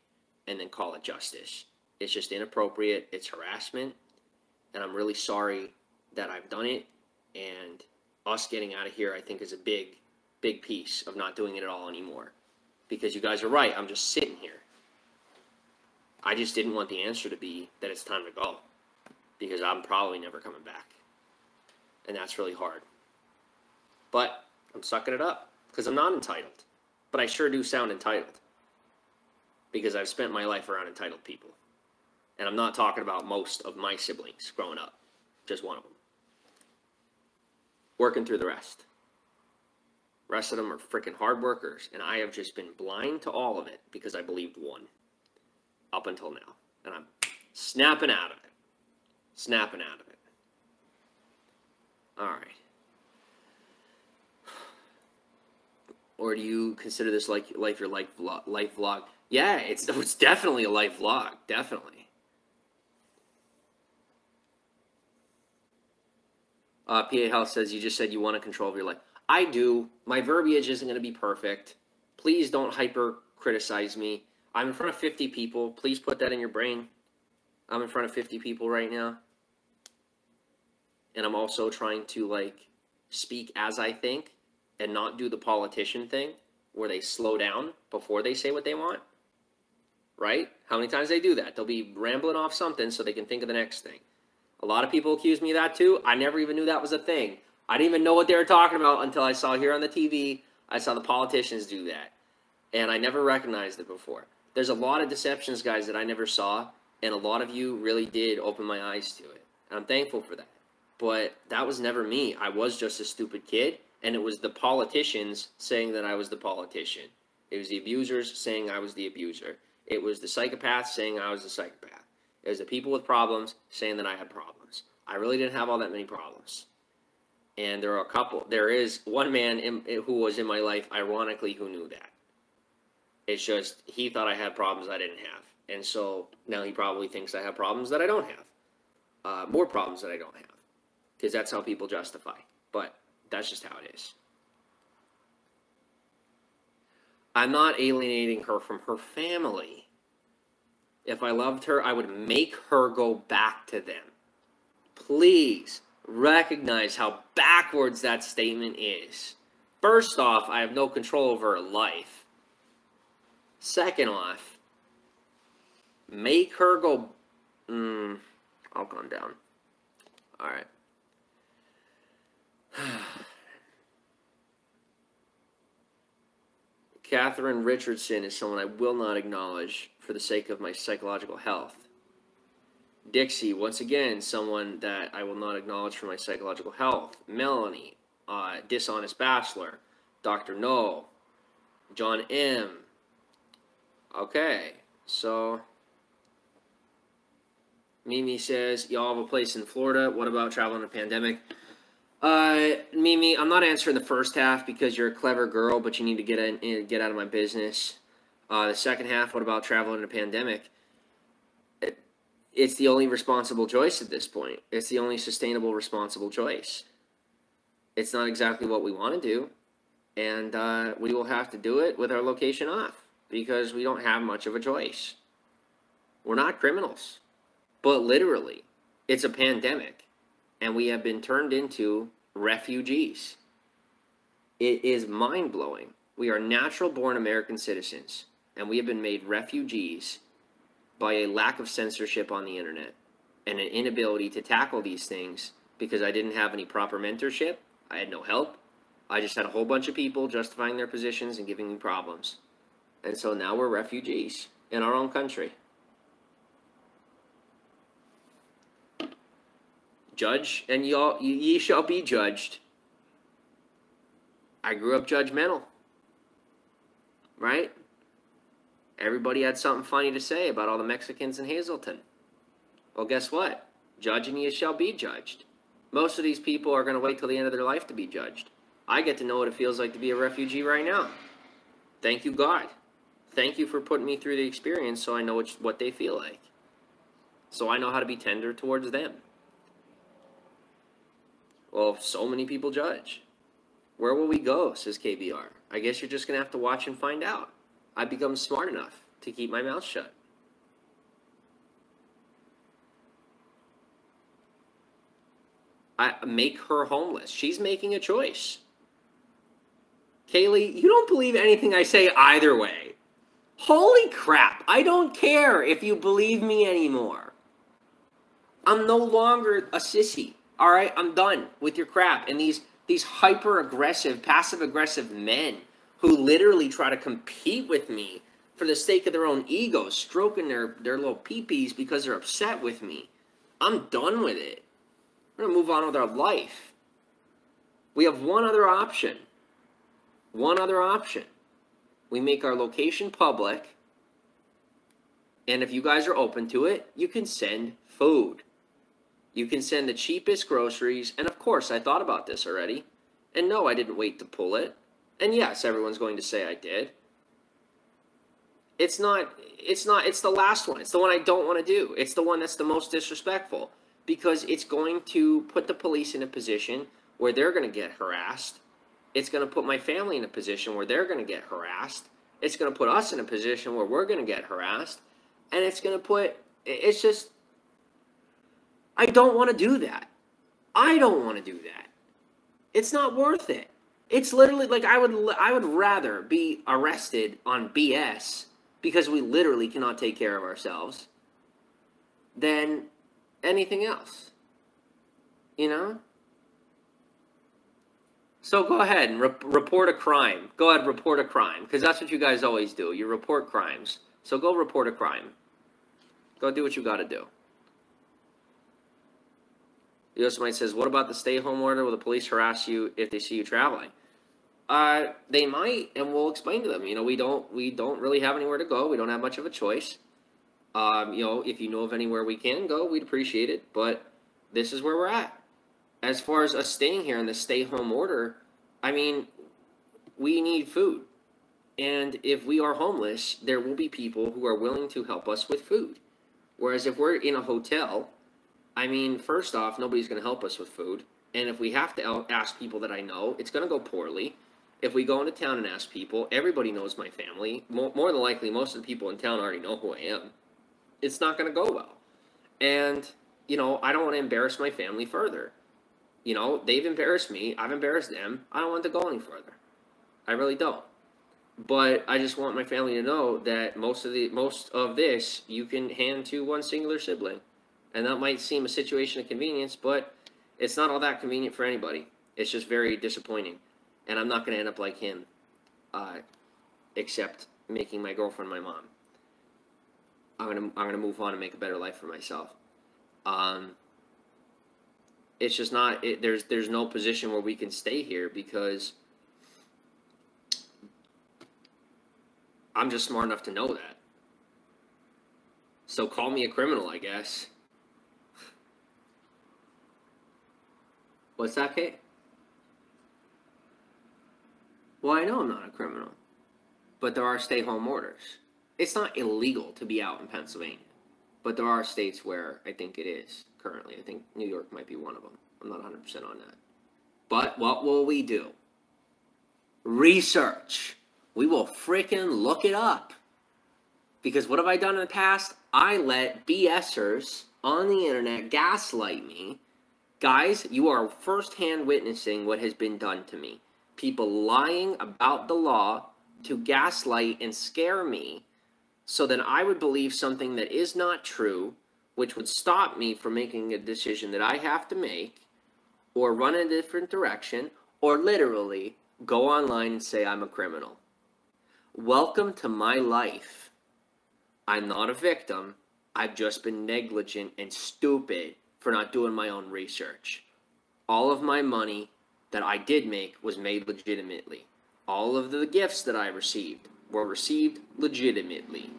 A: and then call it justice. It's just inappropriate. It's harassment. And I'm really sorry that I've done it. And us getting out of here, I think, is a big, big piece of not doing it at all anymore. Because you guys are right. I'm just sitting here. I just didn't want the answer to be that it's time to go. Because I'm probably never coming back. And that's really hard. But I'm sucking it up. Because I'm not entitled. But I sure do sound entitled. Because I've spent my life around entitled people. And I'm not talking about most of my siblings growing up. Just one of them. Working through the rest. Rest of them are freaking hard workers. And I have just been blind to all of it. Because I believed one. Up until now. And I'm snapping out of it. Snapping out of it. Alright. Or do you consider this like your life vlog? Yeah, it's definitely a life vlog. Definitely. PA Health says, you just said you want to control of your life. I do. My verbiage isn't going to be perfect. Please don't hyper criticize me. I'm in front of 50 people. Please put that in your brain. I'm in front of 50 people right now. And I'm also trying to, speak as I think and not do the politician thing where they slow down before they say what they want. Right? How many times they do that? They'll be rambling off something so they can think of the next thing. A lot of people accuse me of that too. I never even knew that was a thing. I didn't even know what they were talking about until I saw here on the TV. I saw the politicians do that. And I never recognized it before. There's a lot of deceptions, guys, that I never saw. And a lot of you really did open my eyes to it. And I'm thankful for that. But that was never me. I was just a stupid kid. And it was the politicians saying that I was the politician. It was the abusers saying I was the abuser. It was the psychopaths saying I was the psychopath. It was the people with problems saying that I had problems. I really didn't have all that many problems. And there is one man who was in my life, ironically, who knew that. It's just, he thought I had problems I didn't have. And so now he probably thinks I have problems that I don't have. More problems that I don't have. Because that's how people justify. But that's just how it is. I'm not alienating her from her family. If I loved her, I would make her go back to them. Please recognize how backwards that statement is. First off, I have no control over her life. Second off, make her go... I'll calm down. All right. Catherine Richardson is someone I will not acknowledge for the sake of my psychological health. Dixie, once again, someone that I will not acknowledge for my psychological health. Melanie, Dishonest Bachelor, Dr. No, John M. Okay, so Mimi says, y'all have a place in Florida. What about traveling in a pandemic? Mimi, I'm not answering the first half because you're a clever girl, but you need to get out of my business. The second half, what about traveling in a pandemic? It's the only responsible choice at this point. It's the only sustainable, responsible choice. It's not exactly what we want to do, and we will have to do it with our location off because we don't have much of a choice. We're not criminals, but literally, it's a pandemic, and we have been turned into refugees. It is mind-blowing. We are natural-born American citizens, and we have been made refugees by a lack of censorship on the internet and an inability to tackle these things because I didn't have any proper mentorship. I had no help. I just had a whole bunch of people justifying their positions and giving me problems. And so now we're refugees in our own country. Judge, and ye shall be judged. I grew up judgmental, right? Everybody had something funny to say about all the Mexicans in Hazleton. Well, guess what? Judge and ye shall be judged. Most of these people are going to wait till the end of their life to be judged. I get to know what it feels like to be a refugee right now. Thank you, God. Thank you for putting me through the experience so I know what they feel like. So I know how to be tender towards them. Well, so many people judge. Where will we go, says KBR. I guess you're just going to have to watch and find out. I've become smart enough to keep my mouth shut. I make her homeless. She's making a choice. Kaylee, you don't believe anything I say either way. Holy crap. I don't care if you believe me anymore. I'm no longer a sissy. All right? I'm done with your crap. And these hyper-aggressive, passive-aggressive men who literally try to compete with me for the sake of their own egos, stroking their little pee-pees because they're upset with me. I'm done with it. We're going to move on with our life. We have one other option. One other option. We make our location public, and if you guys are open to it, you can send food. You can send the cheapest groceries, and of course, I thought about this already. And no, I didn't wait to pull it. And yes, everyone's going to say I did. It's the last one. It's the one I don't want to do. It's the one that's the most disrespectful, because it's going to put the police in a position where they're going to get harassed. It's going to put my family in a position where they're going to get harassed. It's going to put us in a position where we're going to get harassed. And it's just, I don't want to do that. I don't want to do that. It's not worth it. It's literally like I would rather be arrested on BS because we literally cannot take care of ourselves than anything else. You know? So go ahead and report a crime. Go ahead, report a crime, because that's what you guys always do. You report crimes. So go report a crime. Go do what you got to do. Yosemite says, what about the stay-home order? Will the police harass you if they see you traveling? They might, and we'll explain to them. You know, we don't really have anywhere to go. We don't have much of a choice. You know, if you know of anywhere we can go, we'd appreciate it. But this is where we're at. As far as us staying here in the stay-home order, I mean, we need food. And if we are homeless, there will be people who are willing to help us with food. Whereas if we're in a hotel, I mean, first off, nobody's going to help us with food. And if we have to ask people that I know, it's going to go poorly. If we go into town and ask people, everybody knows my family. More than likely, most of the people in town already know who I am. It's not going to go well. And, you know, I don't want to embarrass my family further. You know, they've embarrassed me. I've embarrassed them. I don't want to go any further. I really don't. But I just want my family to know that most of this you can hand to one singular sibling. And that might seem a situation of convenience, but it's not all that convenient for anybody. It's just very disappointing. And I'm not going to end up like him, except making my girlfriend my mom. I'm gonna move on and make a better life for myself. It's just not. There's no position where we can stay here because I'm just smart enough to know that. So call me a criminal, I guess. What's that, Kate? Well, I know I'm not a criminal, but there are stay-home orders. It's not illegal to be out in Pennsylvania, but there are states where I think it is currently. I think New York might be one of them. I'm not 100% on that. But what will we do? Research. We will freaking look it up. Because what have I done in the past? I let BSers on the internet gaslight me. Guys, you are firsthand witnessing what has been done to me. People lying about the law to gaslight and scare me so that I would believe something that is not true, which would stop me from making a decision that I have to make, or run in a different direction, or literally go online and say I'm a criminal. Welcome to my life. I'm not a victim. I've just been negligent and stupid for not doing my own research. All of my money that I did make was made legitimately. All of the gifts that I received were received legitimately.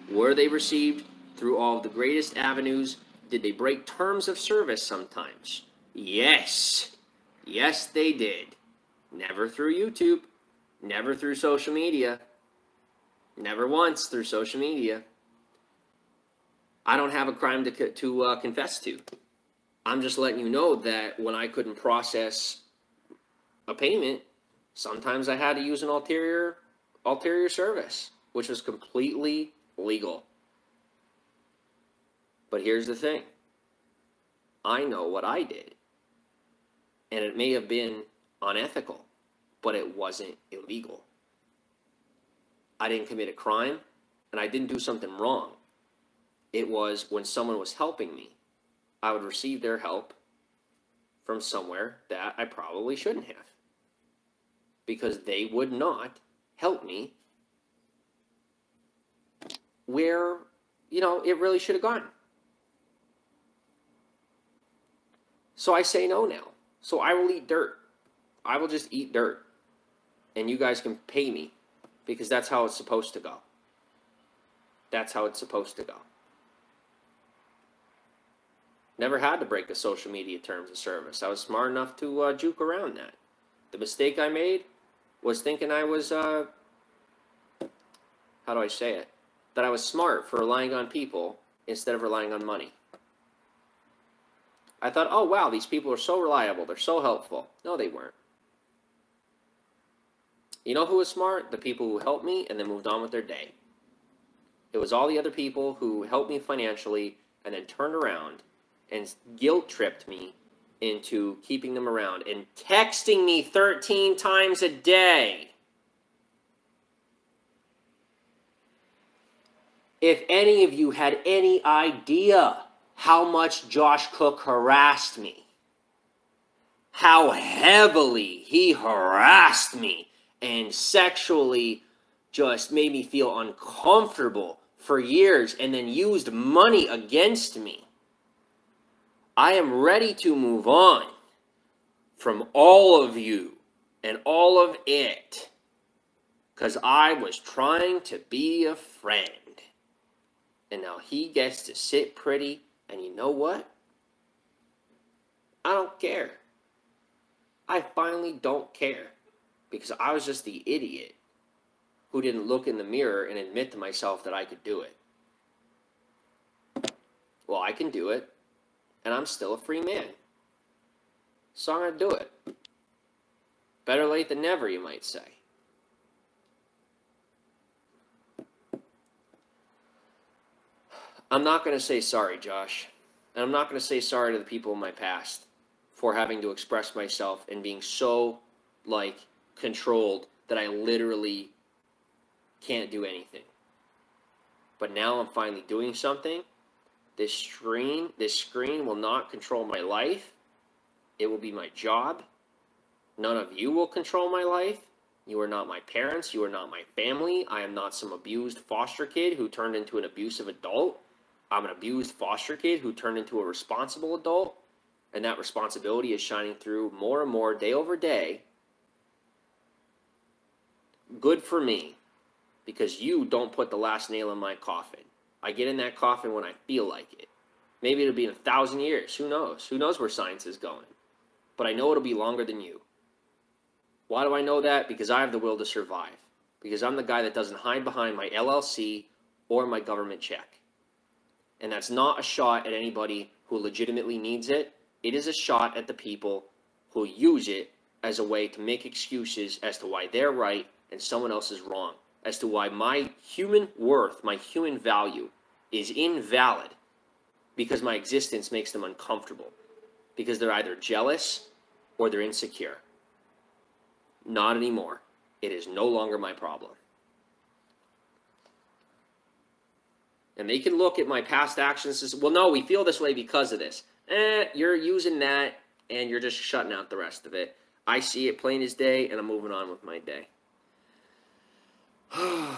A: Were they received through all of the greatest avenues? Did they break terms of service sometimes? Yes. Yes, they did. Never through YouTube. Never through social media. Never once through social media. I don't have a crime to confess to. I'm just letting you know that when I couldn't process a payment, sometimes I had to use an ulterior service, which was completely legal. But here's the thing. I know what I did. And it may have been unethical, but it wasn't illegal. I didn't commit a crime, and I didn't do something wrong. It was when someone was helping me, I would receive their help from somewhere that I probably shouldn't have. Because they would not help me where, it really should have gone. So I say no now. So I will eat dirt. I will just eat dirt. And you guys can pay me because that's how it's supposed to go. That's how it's supposed to go. Never had to break a social media terms of service. I was smart enough to juke around that. The mistake I made was thinking I was, how do I say it? That I was smart for relying on people instead of relying on money. I thought, oh wow, these people are so reliable. They're so helpful. No, they weren't. You know who was smart? The people who helped me and then moved on with their day. It was all the other people who helped me financially and then turned around and guilt-tripped me into keeping them around and texting me 13 times a day. If any of you had any idea how much Josh Cook harassed me, how heavily he harassed me and sexually just made me feel uncomfortable for years and then used money against me, I am ready to move on from all of you and all of it because I was trying to be a friend. And now he gets to sit pretty, and you know what? I don't care. I finally don't care because I was just the idiot who didn't look in the mirror and admit to myself that I could do it. Well, I can do it. And I'm still a free man. So I'm going to do it. Better late than never, you might say. I'm not going to say sorry, Josh. And I'm not going to say sorry to the people in my past for having to express myself and being so, controlled that I literally can't do anything. But now I'm finally doing something. This screen will not control my life. It will be my job. None of you will control my life. You are not my parents. You are not my family. I am not some abused foster kid who turned into an abusive adult. I'm an abused foster kid who turned into a responsible adult. And that responsibility is shining through more and more day over day. Good for me. Because you don't put the last nail in my coffin. I get in that coffin when I feel like it. Maybe it'll be in 1,000 years. Who knows? Who knows where science is going? But I know it'll be longer than you. Why do I know that? Because I have the will to survive. Because I'm the guy that doesn't hide behind my LLC or my government check. And that's not a shot at anybody who legitimately needs it. It is a shot at the people who use it as a way to make excuses as to why they're right and someone else is wrong. As to why my human worth, my human value is invalid because my existence makes them uncomfortable. Because they're either jealous or they're insecure. Not anymore. It is no longer my problem. And they can look at my past actions and say, well, no, we feel this way because of this. You're using that and you're just shutting out the rest of it. I see it plain as day and I'm moving on with my day. PA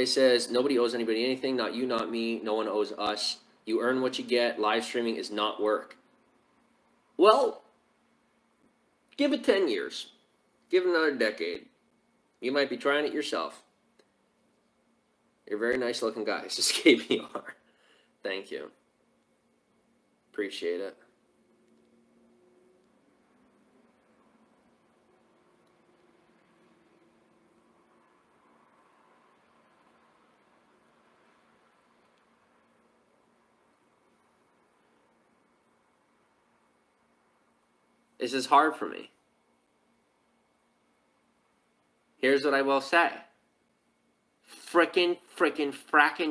A: says, nobody owes anybody anything, not you, not me, no one owes us. You earn what you get. Live streaming is not work. Well, give it 10 years. Give it another decade. You might be trying it yourself. You're a very nice looking guy. It's just KPR. Thank you. Appreciate it. This is hard for me. Here's what I will say. Frackin'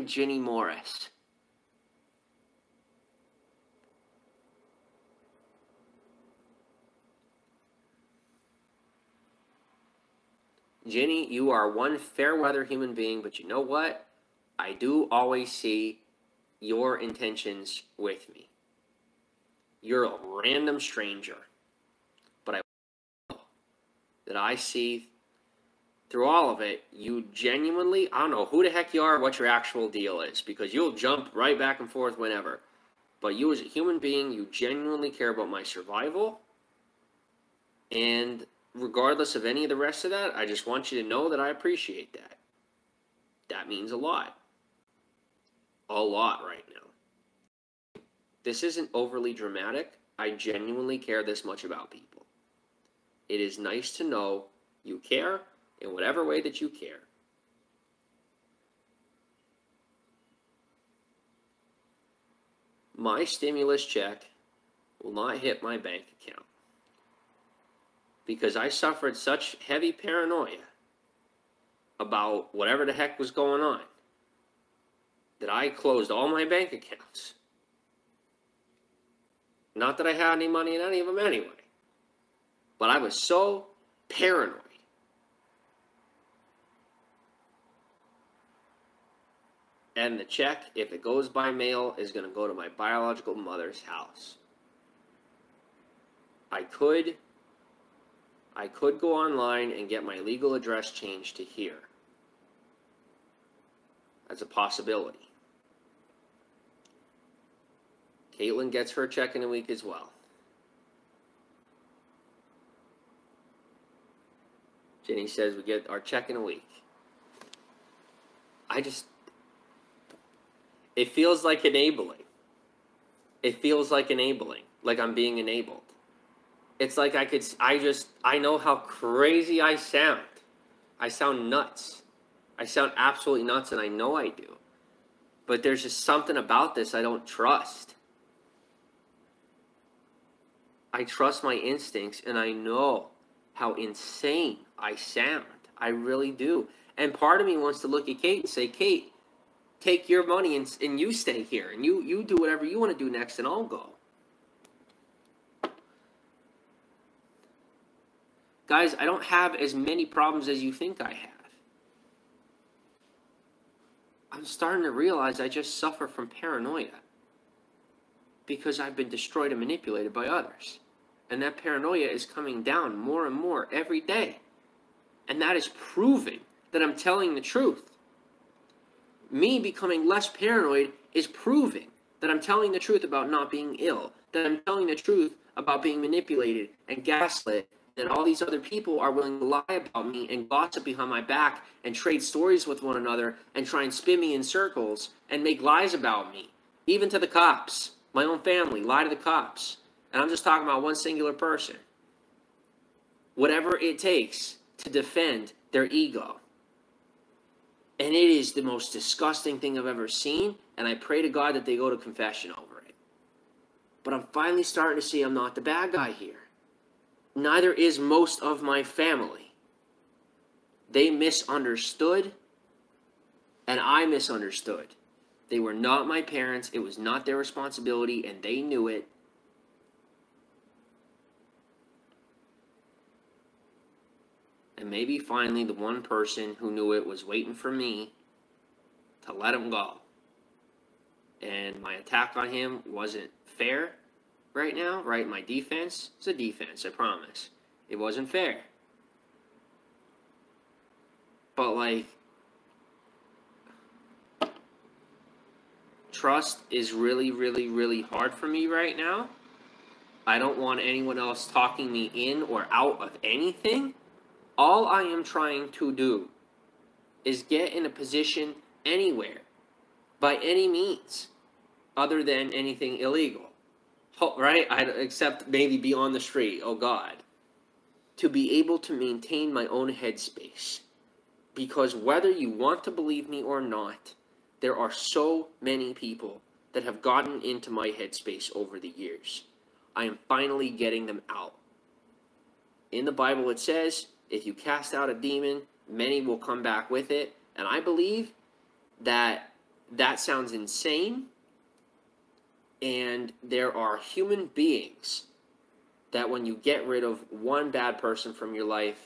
A: Ginny Morris. Ginny, you are one fair weather human being, but you know what? I do always see your intentions with me. You're a random stranger, but I know that I see through all of it, you genuinely, I don't know who the heck you are, what your actual deal is, because you'll jump right back and forth whenever. But you as a human being, you genuinely care about my survival. And regardless of any of the rest of that, I just want you to know that I appreciate that. That means a lot. A lot right now. This isn't overly dramatic. I genuinely care this much about people. It is nice to know you care in whatever way that you care. My stimulus check will not hit my bank account because I suffered such heavy paranoia about whatever the heck was going on that I closed all my bank accounts. Not that I had any money in any of them anyway, but I was so paranoid. And the check, if it goes by mail, is going to go to my biological mother's house. I could go online and get my legal address changed to here. That's a possibility. Caitlin gets her check in a week as well. Jenny says we get our check in a week. It feels like enabling. It feels like enabling, like I'm being enabled. It's like I know how crazy I sound. I sound nuts. I sound absolutely nuts, and I know I do. But there's just something about this I don't trust. I trust my instincts, and I know how insane I sound. I really do. And part of me wants to look at Kate and say, Kate, take your money and you stay here. And you do whatever you want to do next, and I'll go. Guys, I don't have as many problems as you think I have. I'm starting to realize I just suffer from paranoia because I've been destroyed and manipulated by others. And that paranoia is coming down more and more every day. And that is proving that I'm telling the truth. Me becoming less paranoid is proving that I'm telling the truth about not being ill, that I'm telling the truth about being manipulated and gaslit, that all these other people are willing to lie about me and gossip behind my back and trade stories with one another and try and spin me in circles and make lies about me, even to the cops. My own family lie to the cops. And I'm just talking about one singular person. Whatever it takes to defend their ego. And it is the most disgusting thing I've ever seen, and I pray to God that they go to confession over it. But I'm finally starting to see I'm not the bad guy here. Neither is most of my family. They misunderstood, and I misunderstood. They were not my parents, it was not their responsibility, and they knew it. And maybe finally the one person who knew it was waiting for me to let him go. And my attack on him wasn't fair right now, right? My defense is a defense, I promise. It wasn't fair. But, like, trust is really, really, really hard for me right now. I don't want anyone else talking me in or out of anything. All I am trying to do is get in a position anywhere, by any means, other than anything illegal. Right? Except maybe be on the street, oh God. To be able to maintain my own headspace. Because whether you want to believe me or not, there are so many people that have gotten into my headspace over the years. I am finally getting them out. In the Bible it says, if you cast out a demon, many will come back with it. And I believe that that sounds insane. And there are human beings that when you get rid of one bad person from your life,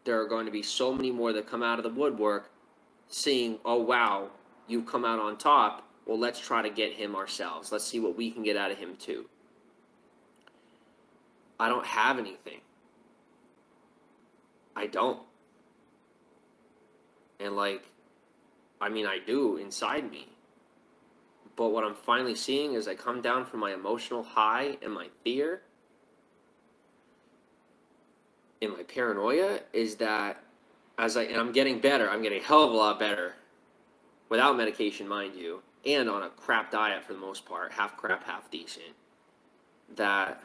A: there are going to be so many more that come out of the woodwork seeing, oh wow, you come out on top. Well, let's try to get him ourselves. Let's see what we can get out of him too. I don't have anything. I don't. And like, I mean, I do inside me. But what I'm finally seeing as I come down from my emotional high and my fear and my paranoia is that and I'm getting better, I'm getting a hell of a lot better without medication, mind you, and on a crap diet for the most part, half crap, half decent, that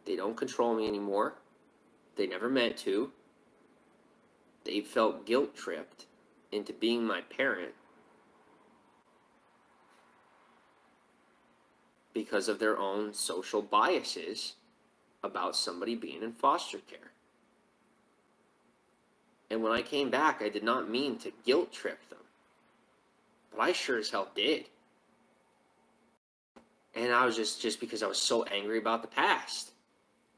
A: they don't control me anymore. They never meant to. They felt guilt tripped into being my parent because of their own social biases about somebody being in foster care. And when I came back, I did not mean to guilt trip them. But I sure as hell did. And I was just because I was so angry about the past.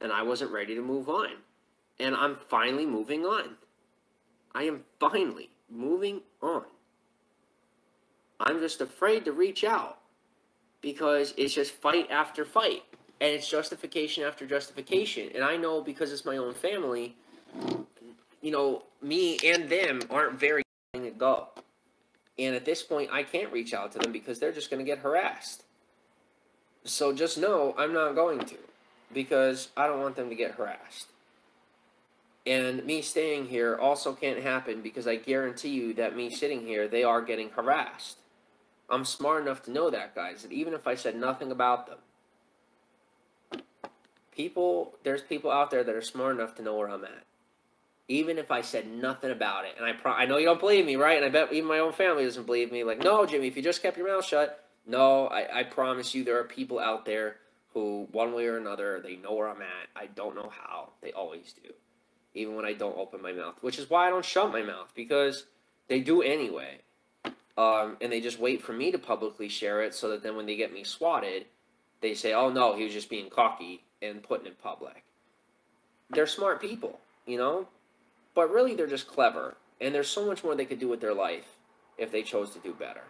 A: And I wasn't ready to move on. And I'm finally moving on. I am finally moving on. I'm just afraid to reach out. Because it's just fight after fight. And it's justification after justification. And I know because it's my own family, you know, me and them aren't very letting it go. And at this point, I can't reach out to them because they're just going to get harassed. So just know I'm not going to. Because I don't want them to get harassed. And me staying here also can't happen because I guarantee you that me sitting here, they are getting harassed. I'm smart enough to know that, guys, that even if I said nothing about them, there's people out there that are smart enough to know where I'm at. Even if I said nothing about it, and I know you don't believe me, right? And I bet even my own family doesn't believe me. Like, no, Jimmy, if you just kept your mouth shut, no, I promise you there are people out there who, one way or another, they know where I'm at. I don't know how. They always do. Even when I don't open my mouth. Which is why I don't shut my mouth, because they do anyway. And they just wait for me to publicly share it so that then when they get me swatted, they say, oh no, he was just being cocky and putting it public. They're smart people, you know? But really they're just clever. And there's so much more they could do with their life if they chose to do better.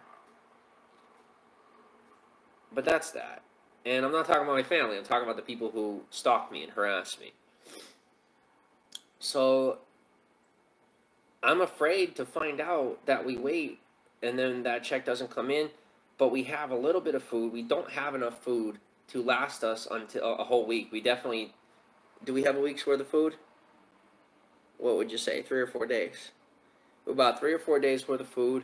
A: But that's that. And I'm not talking about my family. I'm talking about the people who stalk me and harass me. So I'm afraid to find out that we wait and then that check doesn't come in, but we have a little bit of food. We don't have enough food to last us until a whole week. We definitely, do we have a week's worth of food? What would you say, 3 or 4 days? About 3 or 4 days worth of food.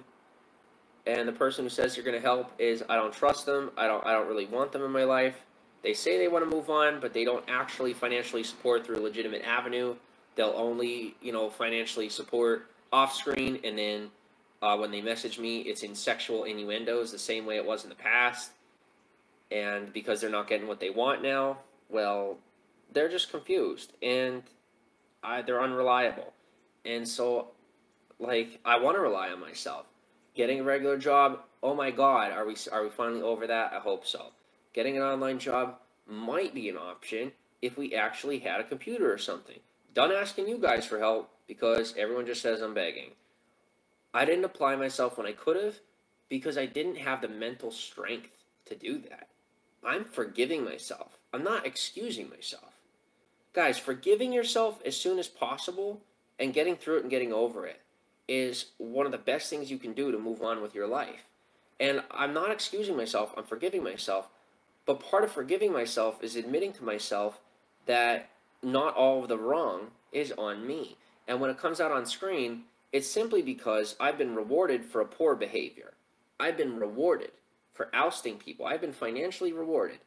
A: And the person who says you're going to help is, I don't trust them. I don't really want them in my life. They say they want to move on, but they don't actually financially support through a legitimate avenue. They'll only, financially support off screen, and then when they message me, it's in sexual innuendos the same way it was in the past. And because they're not getting what they want now, well, they're just confused, and they're unreliable. And so, I want to rely on myself. Getting a regular job, oh my God, are we finally over that? I hope so. Getting an online job might be an option if we actually had a computer or something. Done asking you guys for help because everyone just says I'm begging. I didn't apply myself when I could have because I didn't have the mental strength to do that. I'm forgiving myself. I'm not excusing myself. Guys, forgiving yourself as soon as possible and getting through it and getting over it is one of the best things you can do to move on with your life. And I'm not excusing myself, I'm forgiving myself. But part of forgiving myself is admitting to myself that not all of the wrong is on me. And when it comes out on screen, it's simply because I've been rewarded for a poor behavior. I've been rewarded for ousting people. I've been financially rewarded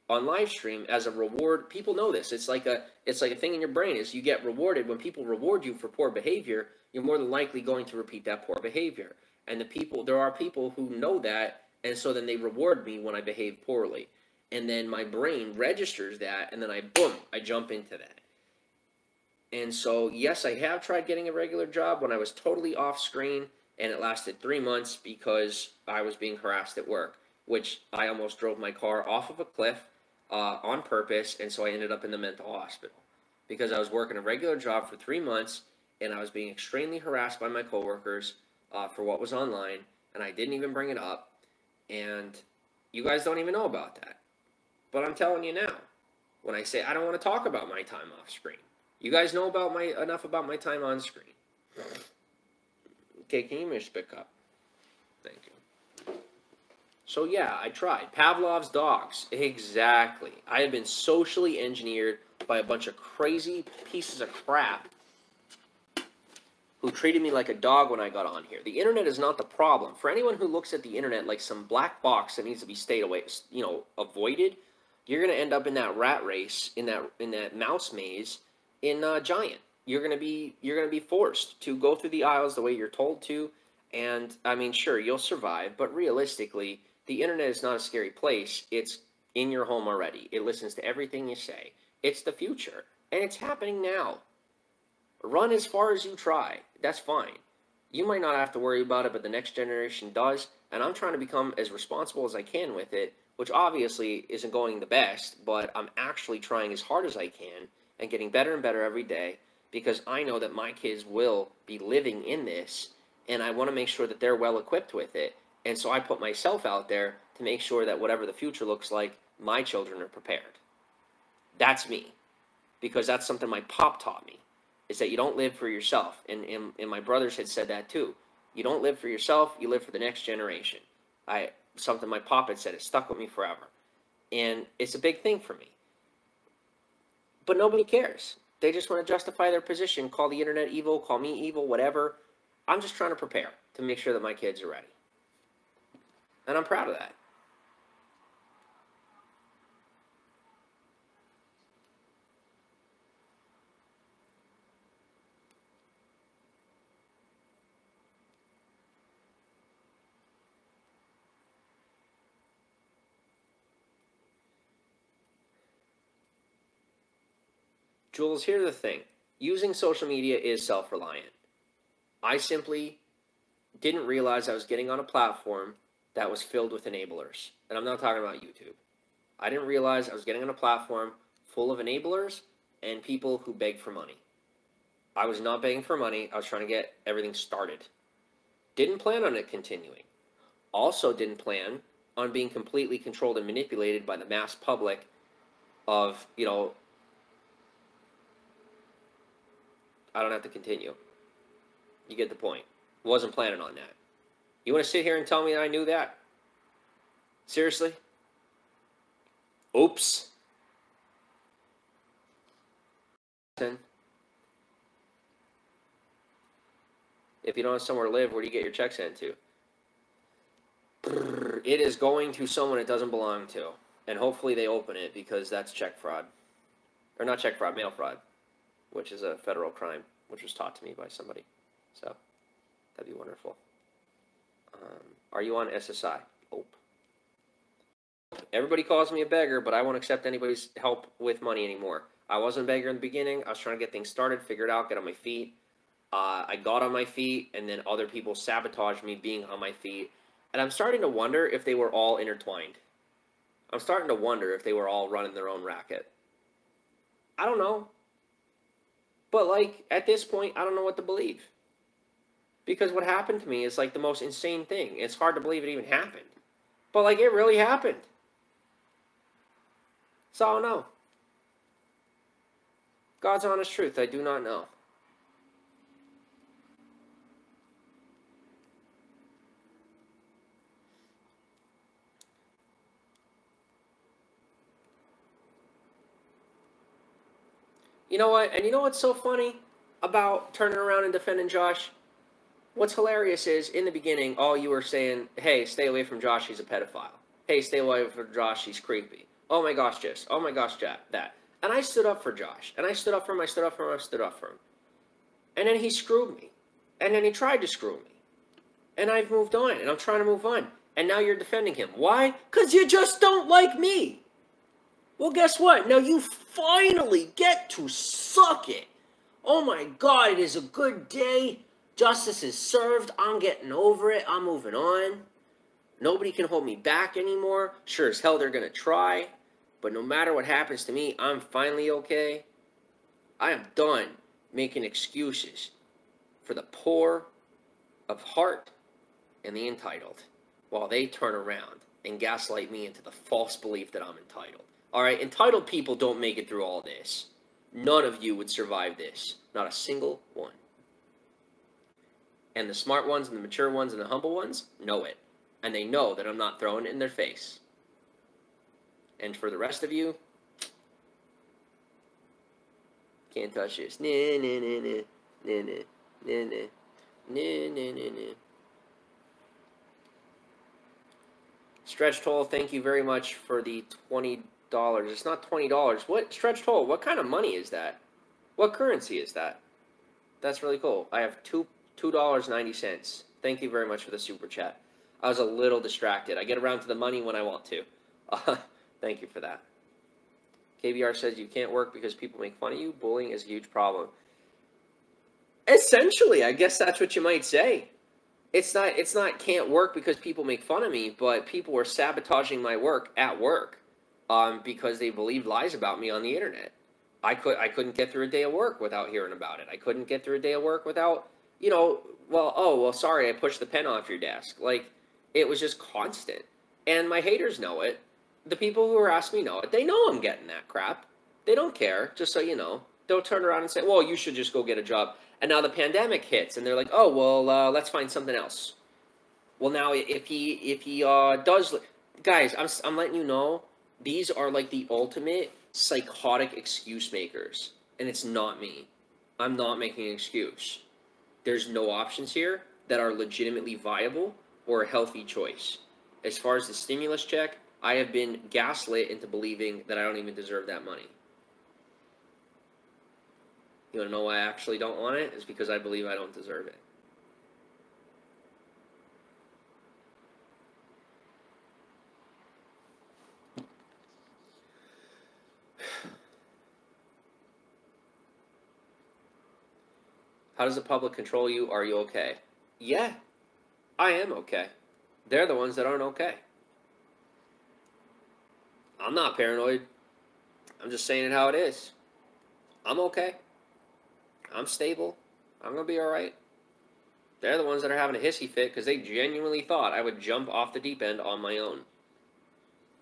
A: on live stream as a reward. People know this. It's like a thing in your brain is you get rewarded when people reward you for poor behavior. You're more than likely going to repeat that poor behavior. And there are people who know that, and so then they reward me when I behave poorly. And then my brain registers that, and then I jump into that. And so, yes, I have tried getting a regular job when I was totally off screen, and it lasted 3 months because I was being harassed at work, which I almost drove my car off of a cliff on purpose, and so I ended up in the mental hospital because I was working a regular job for 3 months, and I was being extremely harassed by my coworkers for what was online, and I didn't even bring it up, and you guys don't even know about that. But I'm telling you now, when I say I don't want to talk about my time off screen, you guys know enough about my time on screen. Okay, can you just pick up? Thank you. So yeah, I tried. Pavlov's dogs. Exactly. I had been socially engineered by a bunch of crazy pieces of crap who treated me like a dog when I got on here. The internet is not the problem. For anyone who looks at the internet like some black box that needs to be stayed away, avoided, you're going to end up in that rat race, in that mouse maze, in Giant. You're going to be forced to go through the aisles the way you're told to, and I mean, sure, you'll survive, but realistically, the internet is not a scary place. It's in your home already. It listens to everything you say. It's the future, and it's happening now. Run as far as you try. That's fine. You might not have to worry about it, but the next generation does, and I'm trying to become as responsible as I can with it, which obviously isn't going the best, but I'm actually trying as hard as I can and getting better and better every day because I know that my kids will be living in this, and I want to make sure that they're well equipped with it. And so I put myself out there to make sure that whatever the future looks like, my children are prepared. That's me, because that's something my pop taught me, is that you don't live for yourself. And my brothers had said that too. You don't live for yourself, you live for the next generation. Something my pop had said, it stuck with me forever. And it's a big thing for me. But nobody cares. They just want to justify their position, call the internet evil, call me evil, whatever. I'm just trying to prepare to make sure that my kids are ready. And I'm proud of that. Jules, here's the thing. Using social media is self-reliant. I simply didn't realize I was getting on a platform that was filled with enablers. And I'm not talking about YouTube. I didn't realize I was getting on a platform full of enablers and people who beg for money. I was not begging for money. I was trying to get everything started. Didn't plan on it continuing. Also didn't plan on being completely controlled and manipulated by the mass public of, I don't have to continue. You get the point. Wasn't planning on that. You want to sit here and tell me that I knew that? Seriously? Oops. If you don't have somewhere to live, where do you get your check sent to? It is going to someone it doesn't belong to. And hopefully they open it, because that's check fraud. Or not check fraud, mail fraud, which is a federal crime, which was taught to me by somebody. So, that'd be wonderful. Are you on SSI? Hope. Everybody calls me a beggar, but I won't accept anybody's help with money anymore. I wasn't a beggar in the beginning. I was trying to get things started, figure it out, get on my feet. I got on my feet, and then other people sabotaged me being on my feet. And I'm starting to wonder if they were all intertwined. I'm starting to wonder if they were all running their own racket. I don't know. But, at this point, I don't know what to believe. Because what happened to me is, the most insane thing. It's hard to believe it even happened. But, it really happened. So, I don't know. God's honest truth, I do not know. You know what? And you know what's so funny about turning around and defending Josh? What's hilarious is, in the beginning, all you were saying, hey, stay away from Josh, he's a pedophile. Hey, stay away from Josh, he's creepy. Oh my gosh, this. Oh my gosh, that. And I stood up for Josh. And I stood up for him, I stood up for him, I stood up for him. And then he screwed me. And then he tried to screw me. And I've moved on, and I'm trying to move on. And now you're defending him. Why? Because you just don't like me. Well, guess what? Now you finally get to suck it. Oh my God, it is a good day. Justice is served. I'm getting over it. I'm moving on. Nobody can hold me back anymore. Sure as hell they're going to try. But no matter what happens to me, I'm finally okay. I am done making excuses for the poor of heart and the entitled while they turn around and gaslight me into the false belief that I'm entitled. All right, entitled people don't make it through all this. None of you would survive this. Not a single one. And the smart ones and the mature ones and the humble ones know it. And they know that I'm not throwing it in their face. And for the rest of you, can't touch this. Nah, nah, nah, nah, nah, nah, nah, nah, nah, nah, nah, nah. Stretch Toll, thank you very much for the $20. It's not $20. What, Stretch Toll, what kind of money is that? What currency is that? That's really cool. I have $2.90. Thank you very much for the super chat. I was a little distracted. I get around to the money when I want to. Thank you for that. KBR says you can't work because people make fun of you. Bullying is a huge problem. Essentially, I guess that's what you might say. It's not can't work because people make fun of me, but people were sabotaging my work at work because they believed lies about me on the internet. I couldn't get through a day of work without hearing about it. I couldn't get through a day of work without, sorry, I pushed the pen off your desk. Like, it was just constant. And my haters know it. The people who harass me know it. They know I'm getting that crap. They don't care, just so you know. They'll turn around and say, well, you should just go get a job. And now the pandemic hits, and they're like, oh, well, let's find something else. Well, now if he does, guys, I'm letting you know, these are like the ultimate psychotic excuse makers, and it's not me. I'm not making an excuse. There's no options here that are legitimately viable or a healthy choice. As far as the stimulus check, I have been gaslit into believing that I don't even deserve that money. You want to know why I actually don't want it? It's because I believe I don't deserve it. How does the public control you? Are you okay? Yeah, I am okay. They're the ones that aren't okay. I'm not paranoid. I'm just saying it how it is. I'm okay. I'm stable. I'm going to be all right. They're the ones that are having a hissy fit because they genuinely thought I would jump off the deep end on my own.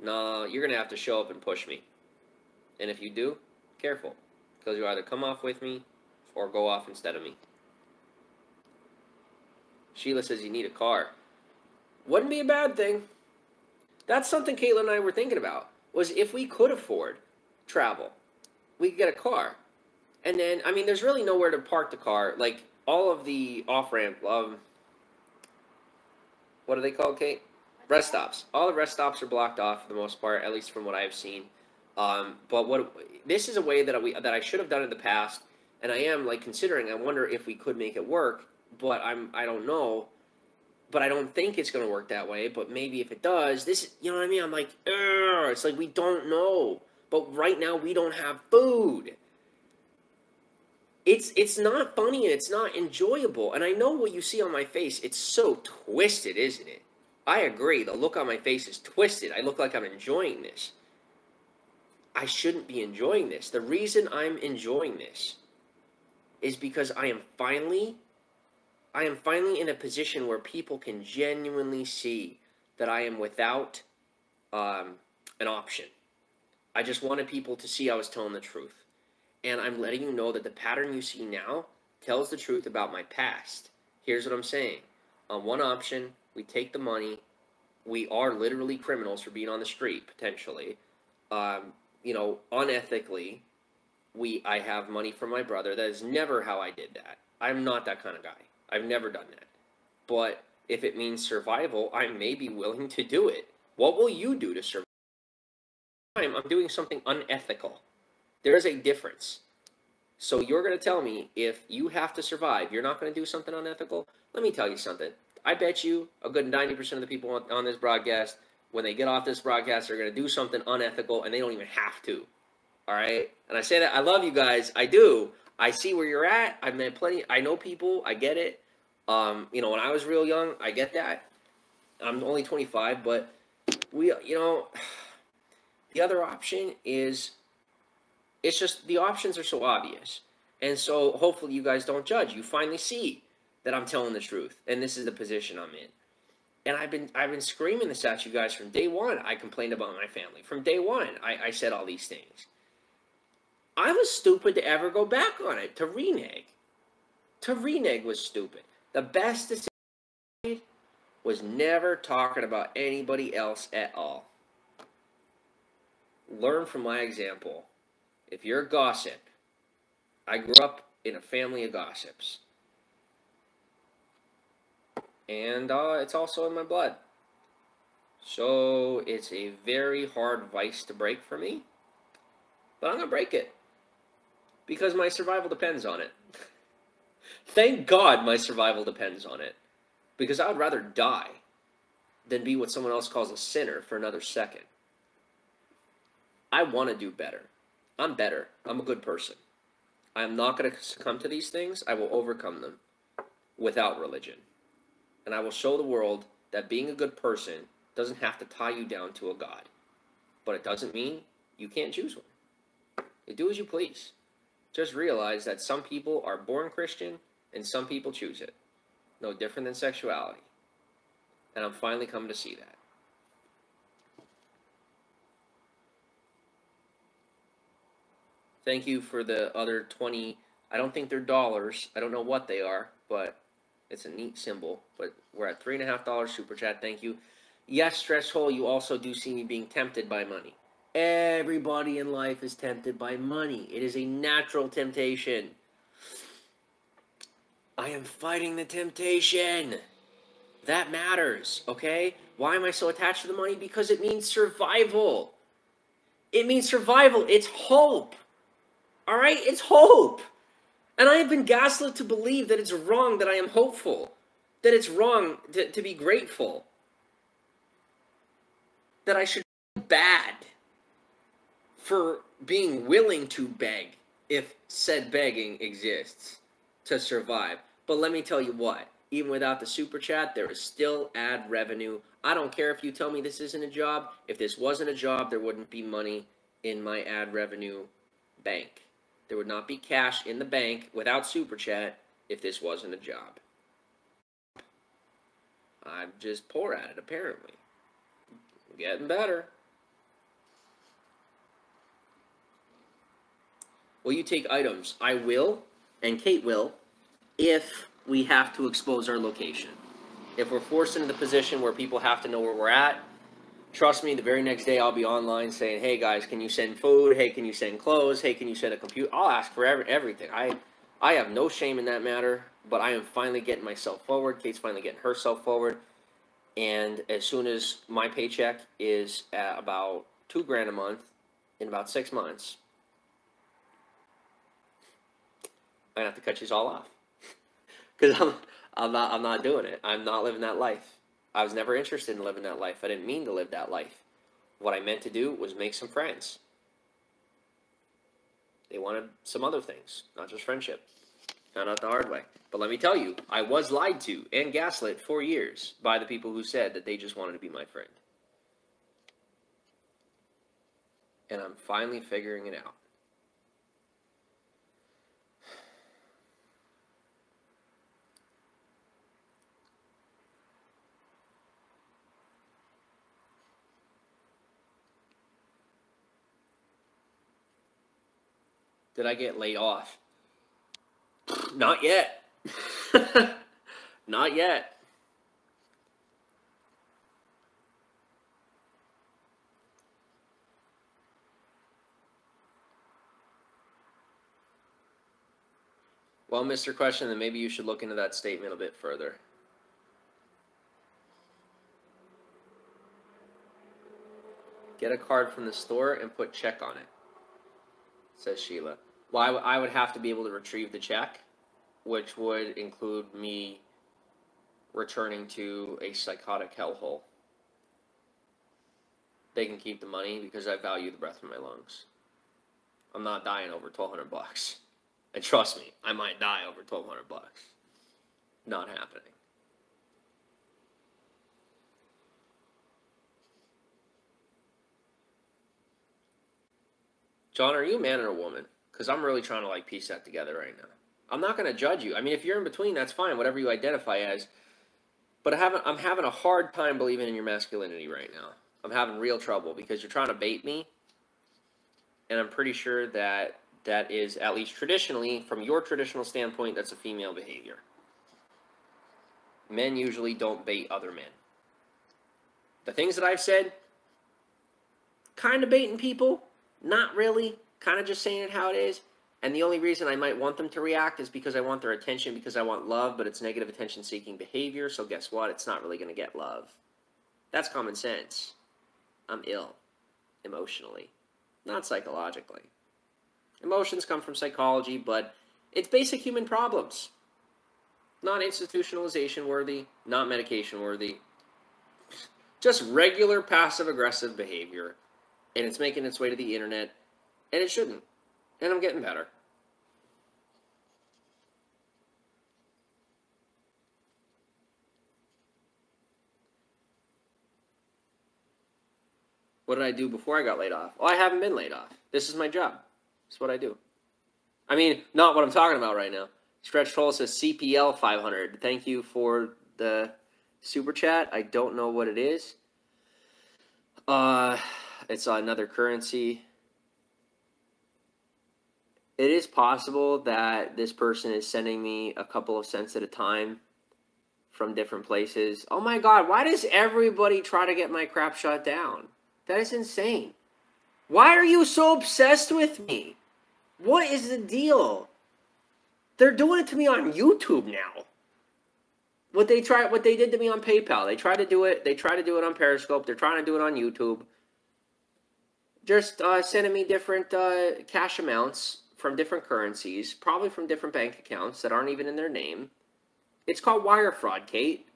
A: No, you're going to have to show up and push me. And if you do, careful. Because you either come off with me or go off instead of me. Sheila says you need a car. Wouldn't be a bad thing. That's something Caitlin and I were thinking about. Was if we could afford travel, we could get a car. And then, I mean, there's really nowhere to park the car. Like, all of the off-ramp, what are they called, Kate? Rest stops. All the rest stops are blocked off for the most part, at least from what I've seen. But this is a way that I should have done in the past, and I am, like, considering. I wonder if we could make it work, but I don't know. But I don't think it's going to work that way. But maybe if it does, you know what I mean? I'm like, it's like we don't know. But right now, we don't have food. It's not funny and it's not enjoyable. And I know what you see on my face. It's so twisted, isn't it? I agree. The look on my face is twisted. I look like I'm enjoying this. I shouldn't be enjoying this. The reason I'm enjoying this is because I am finally in a position where people can genuinely see that I am without an option. I just wanted people to see I was telling the truth. And I'm letting you know that the pattern you see now tells the truth about my past. Here's what I'm saying. On one option, we take the money. We are literally criminals for being on the street, potentially. Unethically. I have money from my brother. That is never how I did that. I'm not that kind of guy. I've never done that. But if it means survival, I may be willing to do it. What will you do to survive? I'm doing something unethical. There is a difference. So you're going to tell me if you have to survive, you're not going to do something unethical? Let me tell you something. I bet you a good 90% of the people on this broadcast, when they get off this broadcast, they're going to do something unethical, and they don't even have to. All right? And I say that, I love you guys. I do. I see where you're at. I've met plenty. I know people. I get it. You know, when I was real young, I get that. I'm only 25, but the other option is, it's just the options are so obvious. And so hopefully you guys don't judge. You finally see that I'm telling the truth, and this is the position I'm in. And I've been screaming this at you guys from day one. I complained about my family. From day one, I said all these things. I was stupid to ever go back on it, to renege. To renege was stupid. The best decision I made was never talking about anybody else at all. Learn from my example. If you're a gossip, I grew up in a family of gossips. And it's also in my blood. So it's a very hard vice to break for me. But I'm going to break it. Because my survival depends on it. Thank God my survival depends on it. Because I would rather die than be what someone else calls a sinner for another second. I want to do better. I'm better. I'm a good person. I am not going to succumb to these things. I will overcome them without religion. And I will show the world that being a good person doesn't have to tie you down to a God. But it doesn't mean you can't choose one. You do as you please. Just realize that some people are born Christian and some people choose it. No different than sexuality. And I'm finally coming to see that. Thank you for the other 20. I don't think they're dollars. I don't know what they are, but it's a neat symbol. But we're at $3.50 super chat. Thank you. Yes, Stressful, you also do see me being tempted by money. Everybody in life is tempted by money. It is a natural temptation. I am fighting the temptation. That matters, okay? Why am I so attached to the money? Because it means survival. It means survival. It's hope. All right? It's hope. And I have been gaslit to believe that it's wrong that I am hopeful. That it's wrong to be grateful. That I should be bad for being willing to beg, if said begging exists, to survive. But let me tell you what. Even without the super chat, there is still ad revenue. I don't care if you tell me this isn't a job. If this wasn't a job, there wouldn't be money in my ad revenue bank. There would not be cash in the bank without super chat if this wasn't a job. I'm just poor at it, apparently. Getting better. Will you take items? I will, and Kate will, if we have to expose our location. If we're forced into the position where people have to know where we're at, trust me, the very next day I'll be online saying, hey guys, can you send food? Hey, can you send clothes? Hey, can you send a computer? I'll ask for everything. I have no shame in that matter, but I am finally getting myself forward. Kate's finally getting herself forward. And as soon as my paycheck is at about $2,000 a month, in about 6 months, I'm gonna have to cut you all off. Because I'm not doing it. I'm not living that life. I was never interested in living that life. I didn't mean to live that life. What I meant to do was make some friends. They wanted some other things, not just friendship. Found out the hard way. But let me tell you, I was lied to and gaslit for years by the people who said that they just wanted to be my friend. And I'm finally figuring it out. Did I get laid off? Not yet. Not yet. Well, Mr. Question, then maybe you should look into that statement a bit further. Get a card from the store and put check on it, says Sheila. Well, I would have to be able to retrieve the check, which would include me returning to a psychotic hellhole. They can keep the money because I value the breath in my lungs. I'm not dying over $1,200. And trust me, I might die over $1,200. Not happening. John, are you a man or a woman? Because I'm really trying to like piece that together right now. I'm not going to judge you. I mean, if you're in between, that's fine. Whatever you identify as. But I'm having a hard time believing in your masculinity right now. I'm having real trouble because you're trying to bait me. And I'm pretty sure that that is, at least traditionally, from your traditional standpoint, that's a female behavior. Men usually don't bait other men. The things that I've said, kind of baiting people, not really, kind of just saying it how it is. And the only reason I might want them to react is because I want their attention, because I want love, but it's negative attention-seeking behavior, so guess what? It's not really going to get love. That's common sense. I'm ill, emotionally, not psychologically. Emotions come from psychology, but it's basic human problems. Not institutionalization worthy, not medication worthy. Just regular passive-aggressive behavior. And it's making its way to the internet, and it shouldn't. And I'm getting better. What did I do before I got laid off? Well, I haven't been laid off. This is my job. This is what I do. I mean, not what I'm talking about right now. Stretch Troll says CPL 500. Thank you for the super chat. I don't know what it is. It's another currency. It is possible that this person is sending me a couple of cents at a time from different places. Oh my God, why does everybody try to get my crap shut down? That is insane. Why are you so obsessed with me? What is the deal? They're doing it to me on YouTube now. What they did to me on PayPal. They try to do it. They try to do it on Periscope. They're trying to do it on YouTube. Just sending me different cash amounts from different currencies, probably from different bank accounts that aren't even in their name. It's called wire fraud, Kate.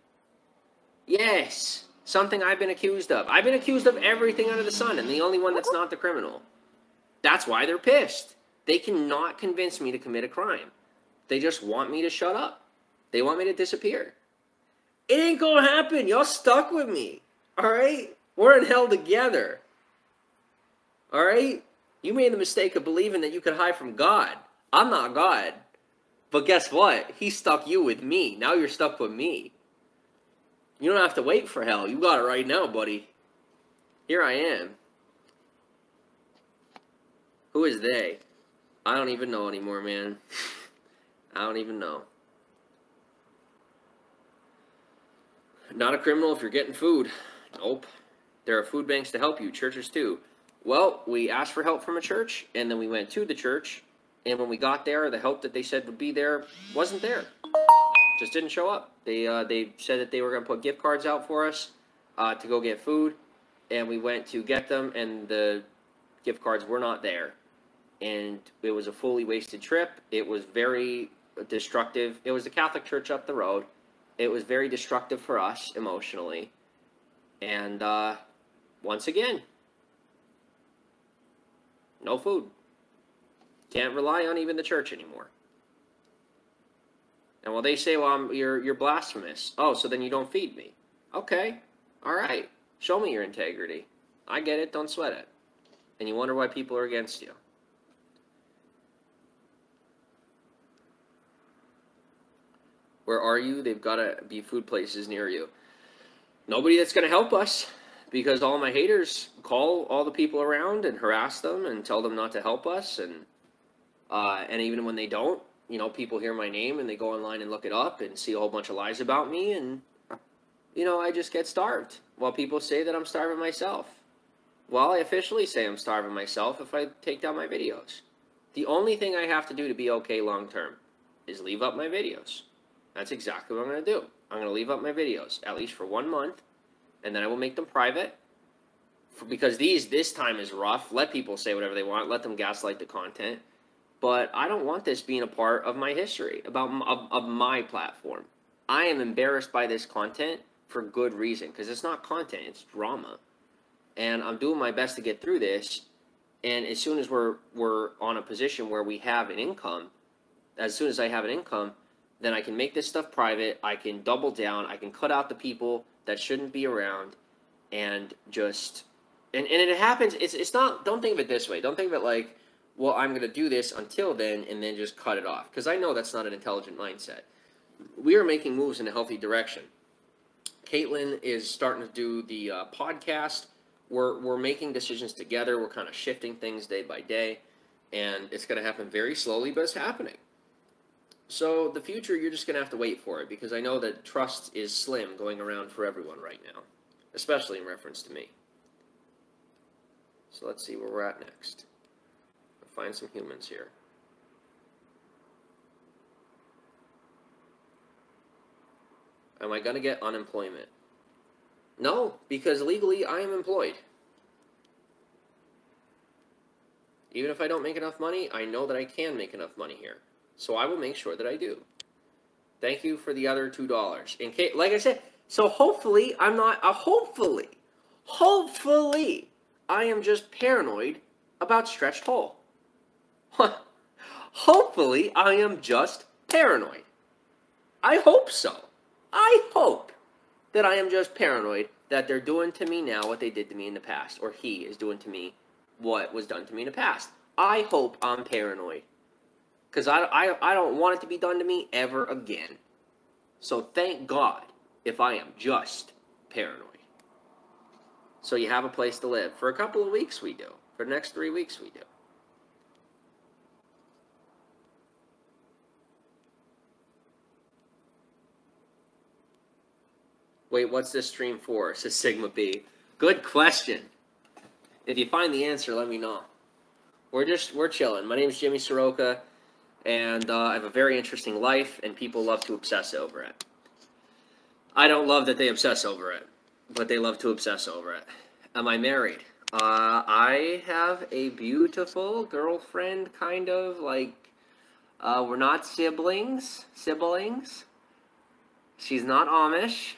A: Yes, something I've been accused of. I've been accused of everything under the sun, and the only one that's not the criminal. That's why they're pissed. They cannot convince me to commit a crime. They just want me to shut up. They want me to disappear. It ain't gonna happen. Y'all stuck with me. All right? We're in hell together. All right? You made the mistake of believing that you could hide from God. I'm not God. But guess what? He stuck you with me. Now you're stuck with me. You don't have to wait for hell. You got it right now, buddy. Here I am. Who is they? I don't even know anymore, man. I don't even know. Not a criminal if you're getting food. Nope. There are food banks to help you. Churches too. Well, we asked for help from a church, and then we went to the church, and when we got there, the help that they said would be there wasn't there. Just didn't show up. They said that they were going to put gift cards out for us to go get food, and we went to get them, and the gift cards were not there. And it was a fully wasted trip. It was very destructive. It was the Catholic church up the road. It was very destructive for us emotionally. And once again, no food. Can't rely on even the church anymore. And while they say, well, you're blasphemous. Oh, so then you don't feed me. Okay. All right. Show me your integrity. I get it. Don't sweat it. And you wonder why people are against you. Where are you? They've got to be food places near you. Nobody that's going to help us, because all my haters call all the people around and harass them and tell them not to help us. And even when they don't, you know, people hear my name and they go online and look it up and see a whole bunch of lies about me. And, you know, I just get starved while people say that I'm starving myself. Well, I officially say I'm starving myself if I take down my videos. The only thing I have to do to be okay long term is leave up my videos. That's exactly what I'm going to do. I'm going to leave up my videos, at least for 1 month, and then I will make them private. Because this time is rough. Let people say whatever they want. Let them gaslight the content. But I don't want this being a part of my history, of my platform. I am embarrassed by this content for good reason, because it's not content, it's drama. And I'm doing my best to get through this. And as soon as we're on a position where we have an income, as soon as I have an income, then I can make this stuff private. I can double down. I can cut out the people that shouldn't be around, and just and it happens. It's not. Don't think of it this way. Don't think of it like, well, I'm going to do this until then and then just cut it off, because I know that's not an intelligent mindset. We are making moves in a healthy direction. Caitlin is starting to do the podcast. We're making decisions together. We're kind of shifting things day by day, and it's going to happen very slowly, but it's happening. So the future, you're just going to have to wait for it, because I know that trust is slim going around for everyone right now, especially in reference to me. So let's see where we're at next. I'll find some humans here. Am I going to get unemployment? No, because legally I am employed. Even if I don't make enough money, I know that I can make enough money here. So I will make sure that I do. Thank you for the other $2. In case, like I said, so hopefully I'm not, hopefully, I am just paranoid about stretched hole. Hopefully I am just paranoid. I hope so. I hope that I am just paranoid that they're doing to me now what they did to me in the past, or he is doing to me what was done to me in the past. I hope I'm paranoid, because I don't want it to be done to me ever again. So thank God if I am just paranoid. So you have a place to live. For a couple of weeks we do. For the next 3 weeks we do. Wait, what's this stream for? Says Sigma B. Good question. If you find the answer, let me know. We're chilling. My name is Jimmy Saroka, and I have a very interesting life, and people love to obsess over it. I don't love that they obsess over it, but they love to obsess over it. Am I married? I have a beautiful girlfriend, kind of, like, we're not siblings. She's not Amish.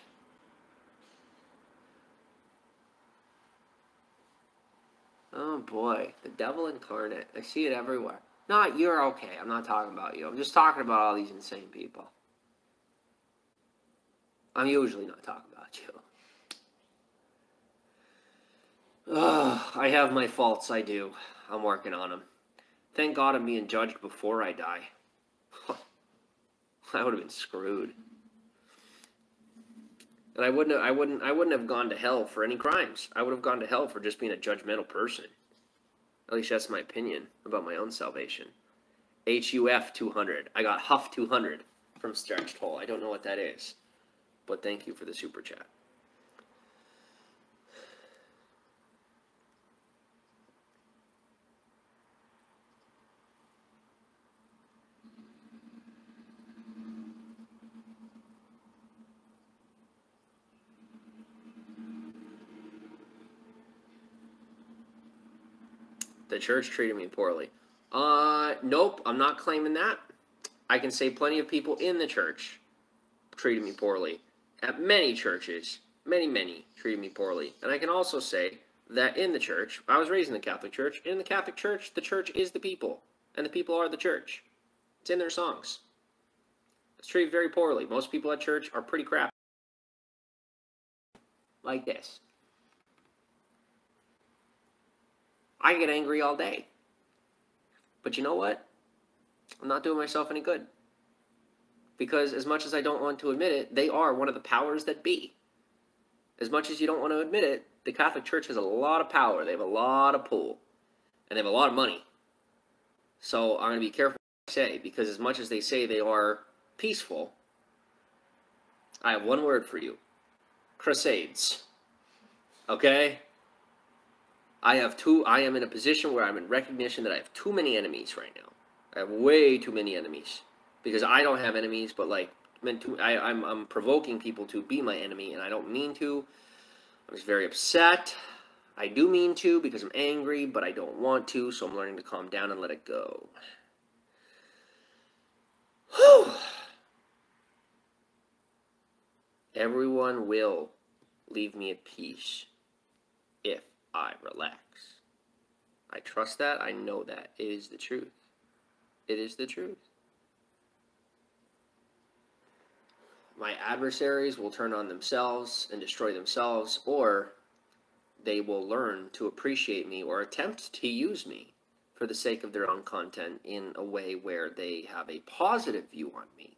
A: Oh boy, the devil incarnate. I see it everywhere. No, you're okay. I'm not talking about you. I'm just talking about all these insane people. I'm usually not talking about you. I have my faults, I do. I'm working on them. Thank God I'm being judged before I die. I would have been screwed. And I wouldn't have gone to hell for any crimes. I would have gone to hell for just being a judgmental person. At least that's my opinion about my own salvation. HUF 200. I got Huff 200 from Stretched Hole. I don't know what that is, but thank you for the super chat. The church treated me poorly. Nope, I'm not claiming that. I can say plenty of people in the church treated me poorly. At many churches, many treated me poorly. And I can also say that in the church, I was raised in the Catholic Church. In the Catholic Church, the church is the people. And the people are the church. It's in their songs. It's treated very poorly. Most people at church are pretty crap. Like this. I get angry all day. But you know what? I'm not doing myself any good. Because as much as I don't want to admit it, they are one of the powers that be. As much as you don't want to admit it, the Catholic Church has a lot of power. They have a lot of pull. And they have a lot of money. So I'm going to be careful what I say, because as much as they say they are peaceful, I have one word for you. Crusades. Okay? I am in a position where I'm in recognition that I have too many enemies right now. I have way too many enemies. because I don't have enemies, but like I'm provoking people to be my enemy, and I don't mean to. I'm just very upset. I do mean to because I'm angry, but I don't want to, so I'm learning to calm down and let it go. Whew. Everyone will leave me at peace if I relax. I trust that. I know that. It is the truth. It is the truth. My adversaries will turn on themselves and destroy themselves, or they will learn to appreciate me or attempt to use me for the sake of their own content in a way where they have a positive view on me.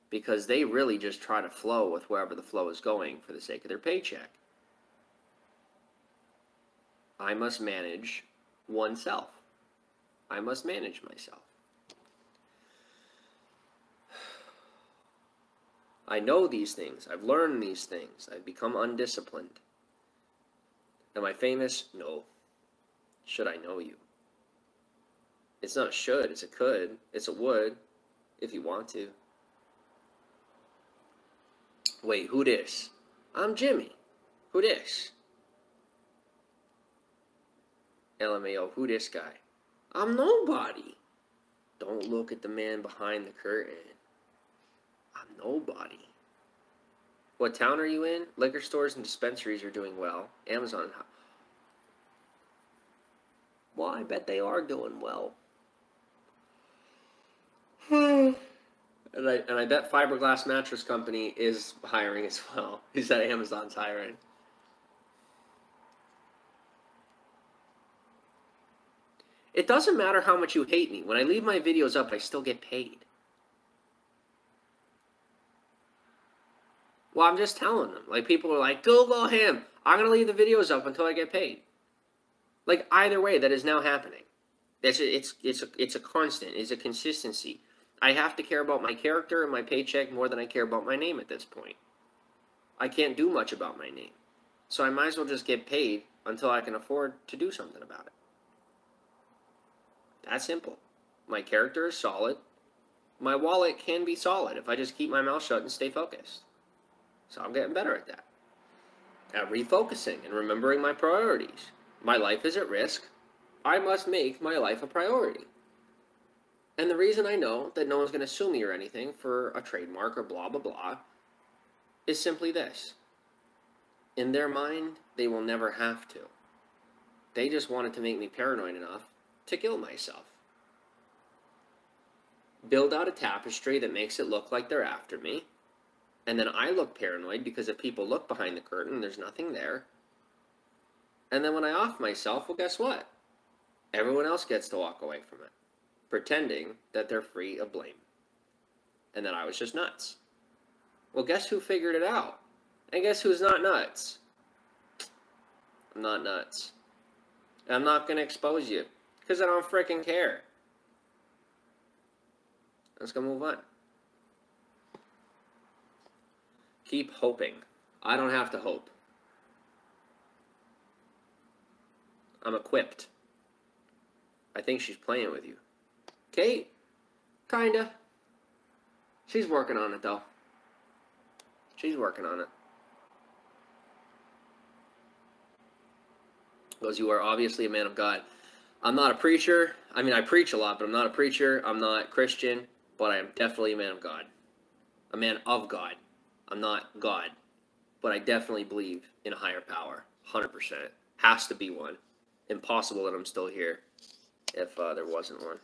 A: Because they really just try to flow with wherever the flow is going for the sake of their paycheck. I must manage oneself. I must manage myself. I know these things. I've learned these things. I've become undisciplined. Am I famous? No. Should I know you? It's not should, it's a could. It's a would, if you want to. Wait, who dis? I'm Jimmy. Who dis? LMAO, who this guy? I'm nobody. Don't look at the man behind the curtain. I'm nobody. What town are you in? Liquor stores and dispensaries are doing well. Amazon. Well, I bet they are doing well. And I bet Fiberglass Mattress Company is hiring as well. He said Amazon's hiring. It doesn't matter how much you hate me. When I leave my videos up, I still get paid. Well, I'm just telling them. Like, people are like, go him. I'm going to leave the videos up until I get paid. Like, either way, that is now happening. It's a constant. It's a consistency. I have to care about my character and my paycheck more than I care about my name at this point. I can't do much about my name. So I might as well just get paid until I can afford to do something about it. That simple. My character is solid. My wallet can be solid if I just keep my mouth shut and stay focused. So I'm getting better at that. At refocusing and remembering my priorities. My life is at risk. I must make my life a priority. And the reason I know that no one's going to sue me or anything for a trademark or blah, blah, blah, is simply this. In their mind, they will never have to. They just wanted to make me paranoid enough to kill myself. Build out a tapestry that makes it look like they're after me. And then I look paranoid because if people look behind the curtain, there's nothing there. And then when I off myself, well, guess what? Everyone else gets to walk away from it, pretending that they're free of blame. And that I was just nuts. Well, guess who figured it out? And guess who's not nuts? I'm not nuts. And I'm not going to expose you, because I don't freaking care. Let's go move on. Keep hoping. I don't have to hope. I'm equipped. I think she's playing with you. Kate? Kinda. She's working on it, though. She's working on it. Because you are obviously a man of God. I'm not a preacher. I mean, I preach a lot, but I'm not a preacher. I'm not Christian, but I am definitely a man of God. A man of God. I'm not God, but I definitely believe in a higher power. 100%. Has to be one. Impossible that I'm still here if there wasn't one.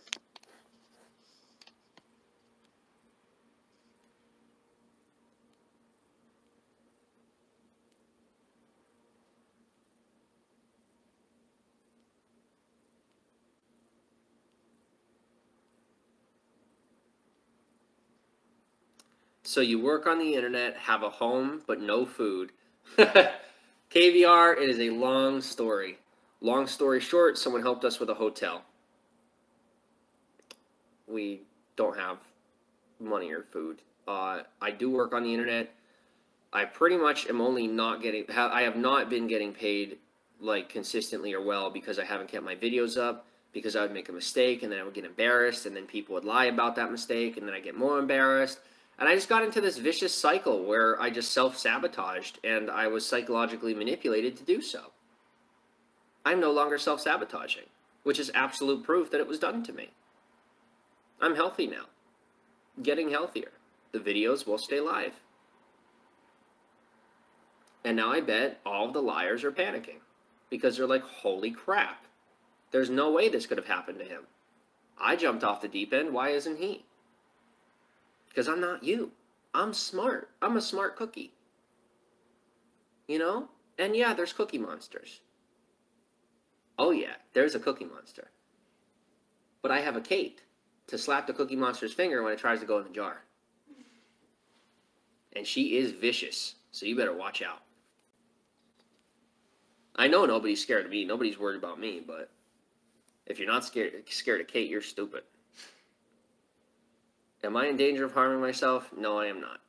A: So you work on the internet, have a home, but no food. KVR, it is a long story. Long story short, someone helped us with a hotel. We don't have money or food. I do work on the internet. I pretty much am only not getting, I have not been getting paid like consistently or well because I haven't kept my videos up, because I would make a mistake and then I would get embarrassed and then people would lie about that mistake and then I get more embarrassed. And I just got into this vicious cycle where I just self-sabotaged and I was psychologically manipulated to do so. I'm no longer self-sabotaging, which is absolute proof that it was done to me. I'm healthy now, getting healthier. The videos will stay live. And now I bet all of the liars are panicking because they're like, holy crap, there's no way this could have happened to him. I jumped off the deep end, why isn't he? Because I'm not you. I'm smart. I'm a smart cookie. You know? And yeah, there's cookie monsters. Oh yeah, there's a cookie monster. But I have a Kate to slap the cookie monster's finger when it tries to go in the jar. And she is vicious, so you better watch out. I know nobody's scared of me. Nobody's worried about me, but if you're not scared of Kate, you're stupid. Am I in danger of harming myself? No, I am not.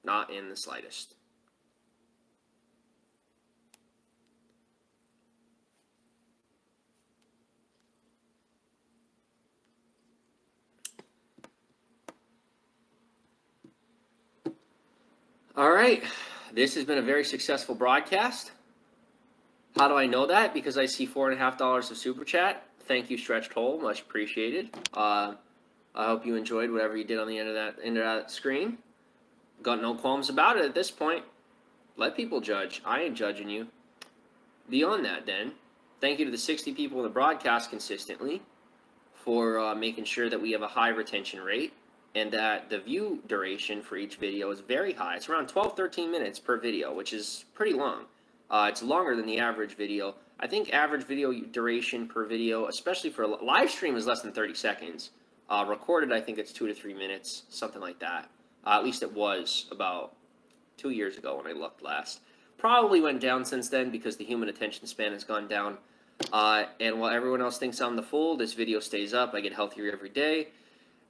A: Not in the slightest. All right. This has been a very successful broadcast. How do I know that? Because I see $4.50 of Super Chat. Thank you, Stretched Hole. Much appreciated. I hope you enjoyed whatever you did on the end of that screen. Got no qualms about it at this point. Let people judge. I ain't judging you. Beyond that, then, thank you to the 60 people in the broadcast consistently for making sure that we have a high retention rate and that the view duration for each video is very high. It's around 12-13 minutes per video, which is pretty long. It's longer than the average video. I think average video duration per video, especially for a live stream, is less than 30 seconds. Recorded, I think it's 2 to 3 minutes, something like that. At least it was about 2 years ago when I looked last. Probably went down since then because the human attention span has gone down. And while everyone else thinks I'm the fool, this video stays up. I get healthier every day.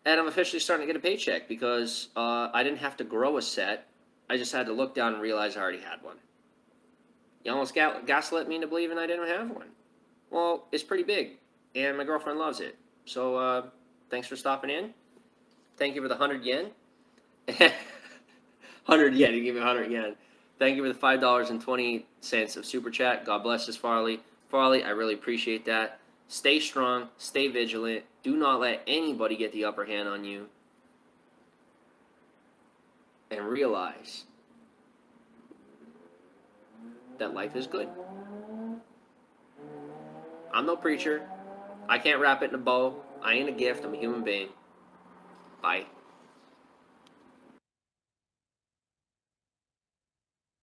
A: And I'm officially starting to get a paycheck because I didn't have to grow a set. I just had to look down and realize I already had one. You almost gaslit me into believing I didn't have one. Well, it's pretty big, and my girlfriend loves it. So thanks for stopping in. Thank you for the 100 yen. 100 yen, you give me 100 yen. Thank you for the $5.20 of Super Chat. God bless us, Farley. Farley, I really appreciate that. Stay strong. Stay vigilant. Do not let anybody get the upper hand on you. And realize that life is good. I'm no preacher. I can't wrap it in a bow. I ain't a gift. I'm a human being. Bye.